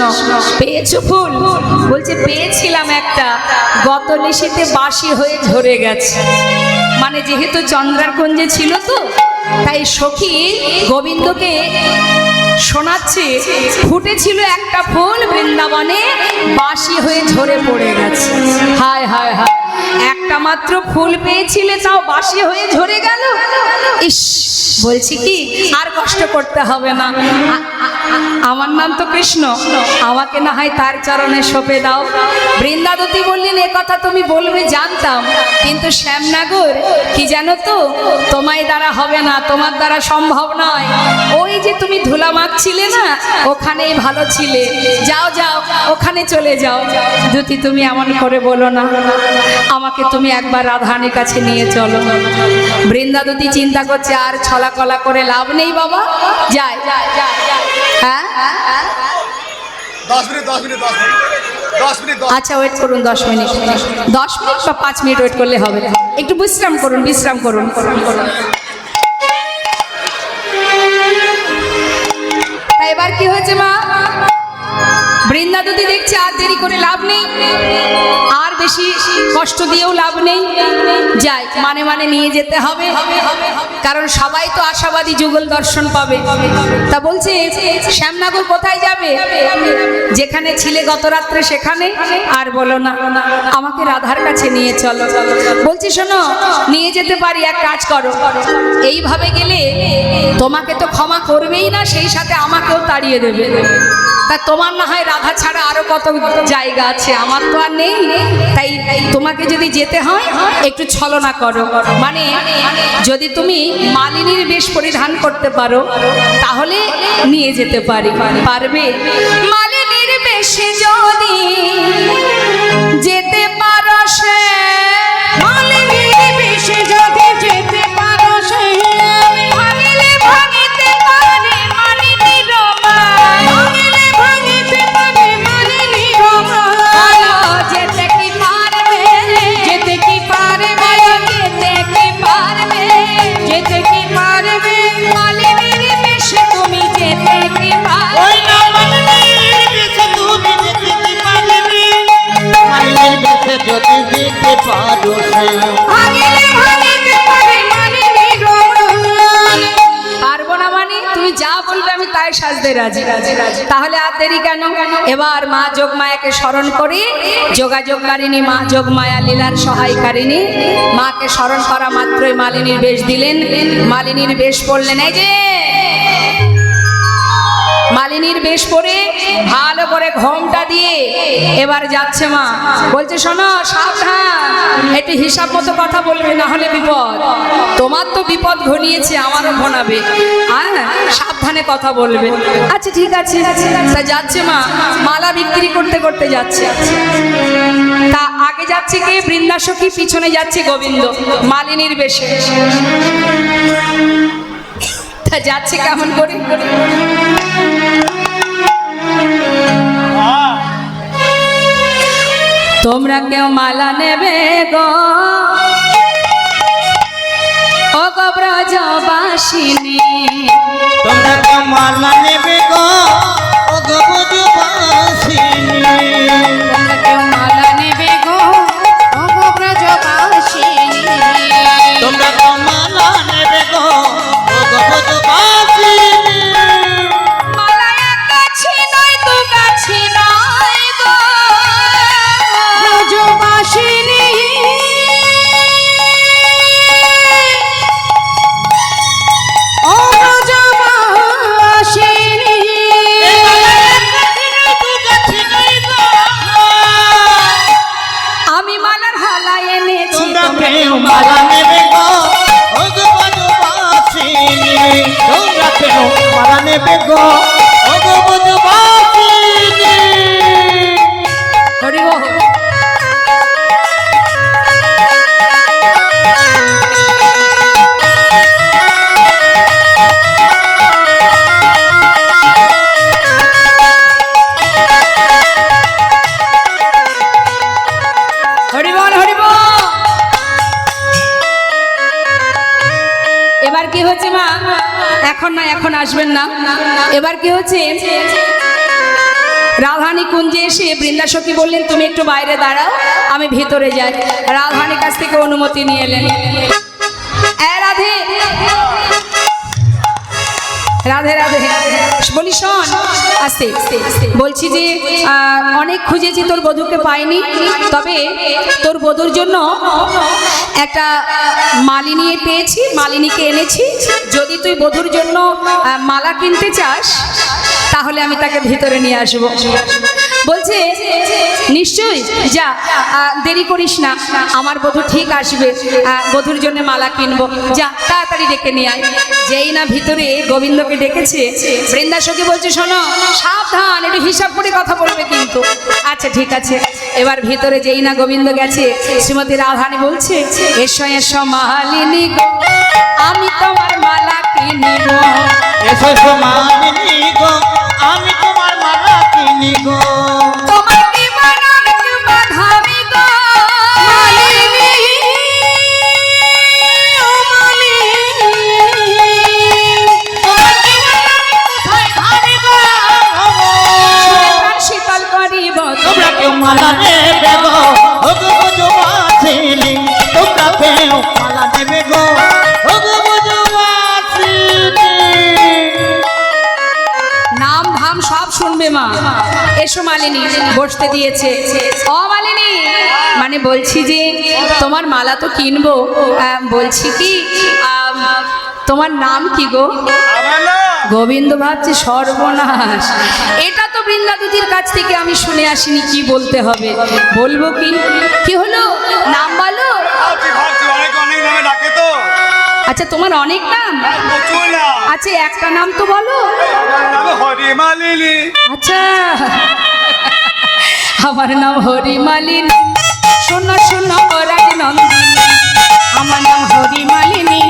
পেয়েছো ফুল? বলছে পেয়েছিলাম একটা, গত নিশীতে বাসি হয়ে ঝরে গেছে। মানে যেহেতু চন্দ্রার কুঞ্জে ছিল তো, তাই সখী গোবিন্দকে শোনাচ্ছে ফুটেছিল একটা ফুল বৃন্দাবনে, বাসি হয়ে ঝরে পড়ে গেছে। হায় হায় হায়, একটা মাত্র ফুল পেয়েছিলে, তাও বাসি হয়ে ঝরে গেল। ইস, বলছি কি আর কষ্ট করতে হবে না, আমার নাম তো কৃষ্ণ, আমাকে না হয় তার চরণে সঁপে দাও। বৃন্দাবতী বললেন, এ কথা তুমি বলবে জানতাম, কিন্তু শ্যামনগর কি জানো তো, তোমায় দ্বারা হবে না, তোমার দ্বারা সম্ভব নয়। ওই যে তুমি ধুলা মাখছিলে না, ওখানেই ভালো ছিলে, যাও যাও ওখানে চলে যাও। দুতি তুমি এমন করে বলো না, আমাকে তুমি একবার রাধারানীর কাছে নিয়ে চলো। বৃন্দাবতী চিন্তা করছে আর ছলা কলা করে লাভ নেই বাবা, যাই। হ্যাঁ 10 মিনিট 10 মিনিট 10 মিনিট 10 মিনিট। আচ্ছা ওয়েট করুন 10 মিনিট, 10 মিনিট বা 5 মিনিট ওয়েট করলে হবে, একটু বিশ্রাম করুন, বিশ্রাম করুন। তা এবার কি হয়েছে মা? বৃন্দাবতী দেখছে আর দেরি করে লাভ নেই, আর বেশি কষ্ট দিয়েও লাভ নেই, যাই মানে মানে নিয়ে যেতে হবে, কারণ সবাই তো আশাবাদী যুগল দর্শন পাবে। তা বলছে শ্যামনগর কোথায় যাবে? যেখানে ছিলে গত রাত্রে সেখানে। আর বলো না, আমাকে রাধার কাছে নিয়ে চলো। বলছি শোনো, নিয়ে যেতে পারি, এক কাজ করো, এইভাবে গেলে তোমাকে তো ক্ষমা করবেই না, সেই সাথে আমাকেও তাড়িয়ে দেবে। তা তোমার না হয় রাধা ছাড়া আরো কত জায়গা আছে, আমার তো আর নেই। তাই তোমাকে যদি যেতে হয় একটু ছলনা করো, মানে যদি তুমি মালিনীর বেশ পরিধান করতে পারো তাহলে নিয়ে যেতে পারি। পারবে? মালিনীর বেশে যদি যেতে পারো, সে মালিনীর বেশে যদি যেতে পারো, সে ভাঙিলে ভাঙিতে পারে মালিনীর রমায়। ভাঙিলে ভাঙিতে পারে মালিনীর রমায়। যেতে কি পারবে? যেতে কি পারবে? যেতে কি পারবে? যেতে কি পারবে? মালিনীর বেশে তুমি যেতে কি পারবে? ওই না মালিনীর বেশে তুমি যেতে কি পারবে? মালিনীর বেশে যদি যেতে পারো সে। ভাঙিলে ভাঙিতে পারে মালিনীর রমায়। পারবো না মানে? তুমি যা বলবে আমি তাই সাজতে রাজি। তাহলে আর দেরি কেন? এবার মা যোগমায়াকে স্মরণ করি, যোগাযোগকারিণী মা যোগমায়া লীলার সহায়কারিণী মাকে স্মরণ করা মাত্রই মালিনীর বেশ দিলেন। মালিনীর বেশ পড়লেন, এই যে মালিনীর বেশ পরে ভালো করে ঘোমটা দিয়ে এবার যাচ্ছে মা, বলছে শোনো সাবধান, একটু হিসাব মতো কথা বলবে, না হলে বিপদ। তোমার তো বিপদ ঘনিয়েছে, আমারও ঘনাবে, হ্যাঁ সাবধানে কথা বলবে। আচ্ছা ঠিক আছে। তা যাচ্ছে মা, মালা বিক্রি করতে করতে যাচ্ছে। তা আগে যাচ্ছে কে? বৃন্দাসখী, পিছনে যাচ্ছে গোবিন্দ মালিনীর বেশে। তা যাচ্ছে কেমন করে? তোমরা কেউ মালা নেবে গো, ও গো ব্রজবাসিনী, তোমরা তো মালা নেবে গো ও গো ব্রজবাসিনী। তোমরা কেউ মালা নেবে গো, ও গো ব্রজবাসিনী, তোমরা তো মালা নেবে গো ও গো ব্রজবাসিনী। মালা এক গাছি নয় দু গাছি নয় গো, ব্রজবাসিনী, ও ব্রজবাসিনী, আমি মালার হালা এনেছি, তোমরা তোমরা কেউ কেউ মালা মালা নেবে গো ও গো ব্রজবাসিনী। তোমরা কেউ মালা নেবে গো ও গো ব্রজবাসিনী। হরি বল। হরি বল, হরি বল। এবার কি হচ্ছে মা? এখন না, এখন আসবেন না। এবার কি হচ্ছে? রাধারানী কুঞ্জে এসে বৃন্দাসখী বললেন তুমি একটু বাইরে দাঁড়াও, আমি ভিতরে যাই। রাধারানীর কাছ থেকে অনুমতি নিয়ে এলেন। এ রাধে, রাধে রাধে, বলি শোন, আসতে বলছি যে অনেক খুঁজেছি, তোর বধূকে পাইনি, তবে তোর বধূর জন্য একটা মালিনী পেয়েছি, মালিনীকে এনেছি। যদি তুই বধূর জন্য মালা কিনতে চাস তাহলে আমি তাকে ভিতরে নিয়ে আসবো। বলছে নিশ্চয়ই, যা, দেরি করিস না, আমার বধূ ঠিক আসবে, বধূর জন্য মালা কিনবো, যা তাড়াতাড়ি ডেকে নিয়ে আয়। যেই না ভিতরে গোবিন্দকে ডেকেছে, বৃন্দাসখী বলছে শোনো সাবধান, একটু হিসাব করে কথা বলবে কিন্তু। আচ্ছা ঠিক আছে। এবার ভিতরে যেই না গোবিন্দ গেছে, শ্রীমতী রাধারানী বলছে এসো এসো মালিনী গো, আমি তোমার মালা কিনিব। এসো এসো মালিনী গো, আমি তোমার মালা কিনি গো। তোমার কি বানাম কি বাঁধাবি গো, মালিনী, ও মালিনী, তোমার কি বানাম কোথায় ধাবি গো, প্রাণ শীতল করিব। তোমরা কেউ মালা নেবে গো ও গো ব্রজবাসিনী। তোমরা কেউ মালা নেবে গো ও গো ব্রজবাসিনী। নাম ধাম সব শুনবে মা। এসো মালিনী, বসতে দিয়েছে। ও মালিনী, মানে বলছি যে তোমার মালা তো কিনবো, বলছি কি তোমার নাম কি গো? গোবিন্দ ভাবছে সর্বনাশ, এটা তো বৃন্দা দিদির কাছ থেকে আমি শুনে আসিনি, কি বলতে হবে, বলবো কি? কি হলো, নাম বলো। আচ্ছা তোমার অনেক নাম? আচ্ছা একটা নাম তো বলো। আচ্ছা আমার নাম হরি মালিনী, শোনো শোনো রাজ নন্দিনী, আমার নাম হরি মালিনী,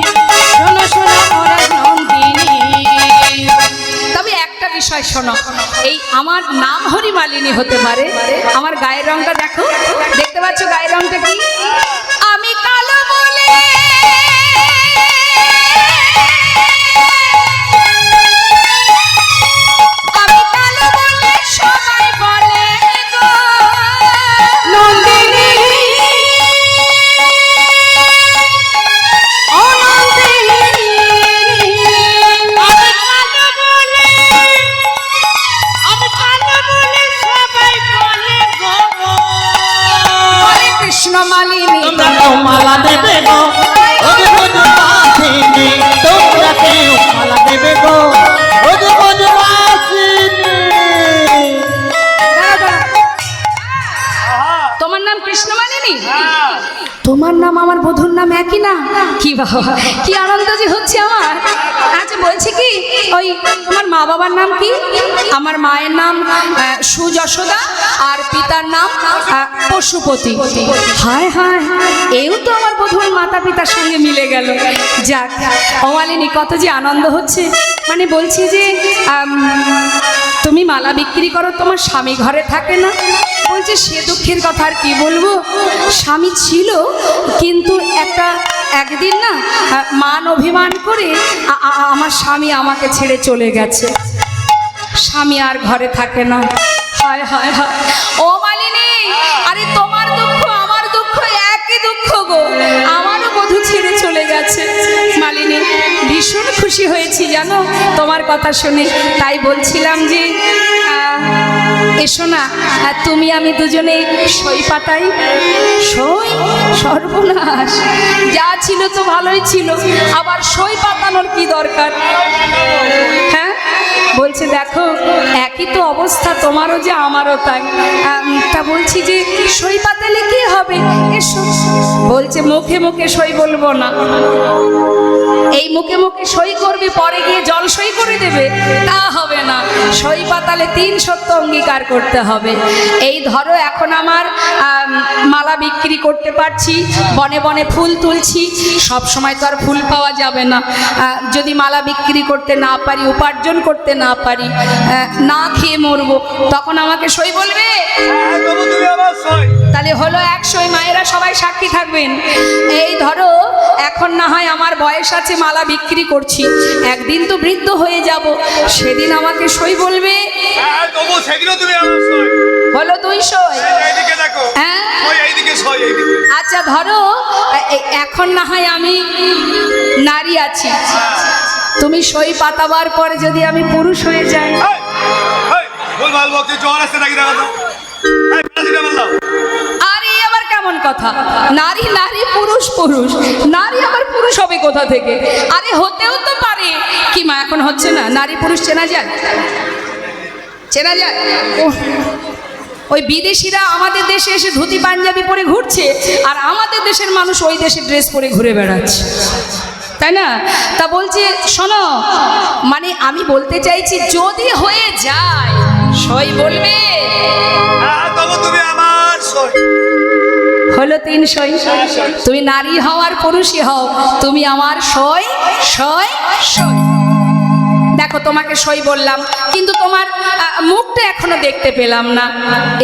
শোনো শোনো রাজ নন্দিনী। তবে একটা বিষয় শোনো, এই আমার নাম হরি মালিনী হতে পারে, আমার গায়ের রংটা দেখো, দেখতে পাচ্ছ গায়ের রংটা কি? আমি কালো বলে আমি কালো বলে সবাই বলে গো নন্দিনী, ও নন্দিনী, আমি কালো বলে সবাই বলে গো। হরে কৃষ্ণ মালিনী। তোমরা কেউ মালা নেবে গো ও গো ব্রজবাসিনী। তোমরা কেউ মালা নেবে গো ও গো ব্রজবাসিনী। মালিনী, তোমার নাম আমার বধূর নাম একই না? কি বাবা, কি আনন্দ যে হচ্ছে আমার। আচ্ছা বলছি কি, ওই তোমার মা বাবার নাম কি? আমার মায়ের নাম সুযশোদা আর পিতার নাম পশুপতি। হায় হায়, এও তো আমার বধূর মাতা পিতার সঙ্গে মিলে গেল। যাক ও মালিনী, কত যে আনন্দ হচ্ছে। মানে বলছি যে তুমি মালা বিক্রি করো, তোমার স্বামী ঘরে থাকে না? বলছে সে দুঃখের কথা আর কি বলবো, স্বামী ছিল কিন্তু একদিন না মান অভিমান করে আমার স্বামী আমাকে ছেড়ে চলে গেছে। স্বামী আর ঘরে থাকে না। হায় হায় হায় ও মালিনী, আরে তোমার দুঃখ আমার দুঃখ একই দুঃখ গো, আমারও বধূ ছেড়ে চলে গেছে। মালিনী, ভীষণ খুশি হয়েছি জানো তোমার কথা শুনে। তাই বলছিলাম যে এসো না, তুমি আমি দুজনে সই পাতাই। সই? সর্বনাশ, যা ছিল তো ভালোই ছিল, আবার সই পাতানোর কি দরকার? হ্যাঁ বলছে দেখো একই তো অবস্থা, তোমারও যে আমারও তাই। তা বলছি যে সই পাতালে কি হবে? এসো। বলছে মুখে মুখে সই বলবো না। এই মুখে মুখে সই করবি, পরে গিয়ে জল সই করে দেবে, তা হবে না। সই পাতালে 3 সত্য অঙ্গীকার করতে হবে। এই ধরো এখন আমার মালা বিক্রি করতে পারছি, বনে বনে ফুল তুলছি, সব সময় তো আর ফুল পাওয়া যাবে না। যদি মালা বিক্রি করতে না পারি, উপার্জন করতে না পারি, না খেয়ে মরবো, তখন আমাকে সই বলবে। তাহলে হলো 1 সই। মায়েরা সবাই সাক্ষী থাকবেন। এই ধরো এখন না হয় আমার বয়স আছে, মালা বিক্রি করছি, একদিন তো বৃদ্ধ হয়ে যাব, সেদিন আমাকে সই বলবে। হলো 2 সই। হ্যাঁ আচ্ছা ধরো এখন না হয় আমি নারী আছি, তুমি সই পাতাবার পরে যদি আমি পুরুষ হয়ে যাই, আরে আবার কেমন কথা? নারী নারী, পুরুষ পুরুষ, নারী আবার পুরুষ হবে কোথা থেকে? আরে হতেও তো পারে। কি মা এখন হচ্ছে না? নারী পুরুষ চেনা যায়? চেনা যায়? ওই বিদেশিরা আমাদের দেশে এসে ধুতি পাঞ্জাবি পরে ঘুরছে, আর আমাদের দেশের মানুষ ওই দেশের ড্রেস পরে ঘুরে বেড়াচ্ছে, তাই না? তা বলছি শোনো, মানে আমি বলতে চাইছি যদি হয়ে যায় সই বলবে। হলো 3 সই। তুমি নারী হও আর পুরুষই হও, তুমি আমার সই সই সই। দেখো তোমাকে সই বললাম, কিন্তু তোমার মুখটা এখনো দেখতে পেলাম না।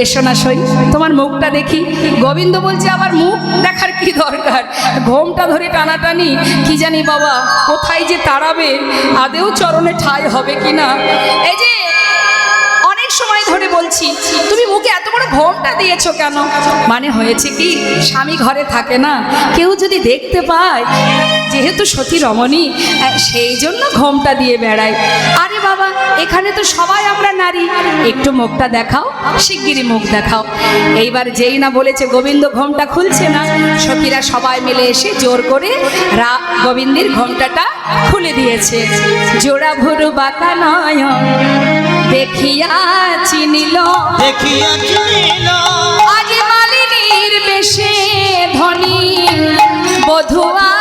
এসো না সই, তোমার মুখটা দেখি। গোবিন্দ বলছে আবার মুখ দেখার কি দরকার, ঘোমটা ধরে টানাটানি, কি জানি বাবা কোথায় যে তাড়াবে, আদেও চরণে ঠাঁই হবে কিনা। এই যে অনেক সময় ধরে বলছি তুমি মুখে এত বড় ঘোমটা দিয়েছো কেন? মানে হয়েছে কি, স্বামী ঘরে থাকে না, কেউ যদি দেখতে পায়, যেহেতু সতী রমণী, সেই জন্য ঘোমটা দিয়ে বেড়ায়। আরে বাবা এখানে তো সবাই আমরা নারী, একটু মুখটা দেখাও, শিগগিরই মুখ দেখাও। এইবার যেই না বলেছে গোবিন্দ ঘোমটা খুলছে না, সখীরা সবাই মিলে এসে জোর করে গোবিন্দের ঘোমটাটা খুলে দিয়েছে। জোড়া ভুরু বাঁকা নয় দেখিয়া চিনিল, দেখিয়া চিনিল, আজ মালিনীর বেশে ধনী বধুয়া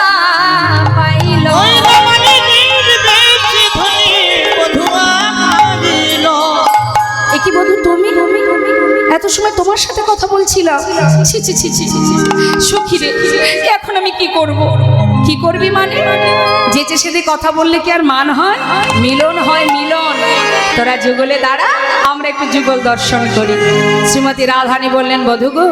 পাইল। কি বধূ তুমি? এত সময় তোমার সাথে কথা বলছিলাম। ছি ছি ছি ছি ছি, সখী রে, এখন আমি কি করব? কি করবি মানে? যেচে সেদে কথা বললে কি আর মান হয়? মিলন হয় মিলন। তোরা যুগলে দাঁড়া, আমরা একটু যুগল দর্শন করি। শ্রীমতী রাধারানী বললেন বধূ গো,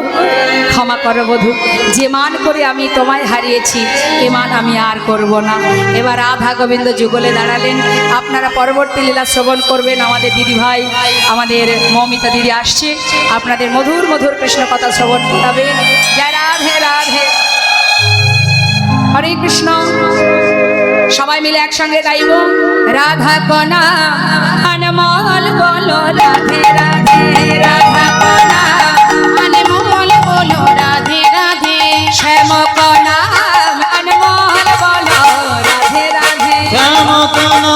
ক্ষমা করো বধূ, যে মান করে আমি তোমায় হারিয়েছি এ মান আমি আর করব না। এবার রাধা গোবিন্দ যুগলে দাঁড়ালেন। আপনারা পরবর্তী লীলা শ্রবণ করবেন। আমাদের দিদি ভাই, আমাদের মৌমিতা দিদি আসছে, আপনাদের মধুর মধুর কৃষ্ণ কথা শ্রবণ করাবেন। জয় রাধে রাধে, হরে কৃষ্ণ। সবাই মিলে একসঙ্গে গাইব। রাধা কনা আনমল বলো রাধে রাধে, রাধা কনা আনমল বলো রাধে রাধে, শ্যাম কনা আনমল বলো রাধে রাধে, শ্যাম কনা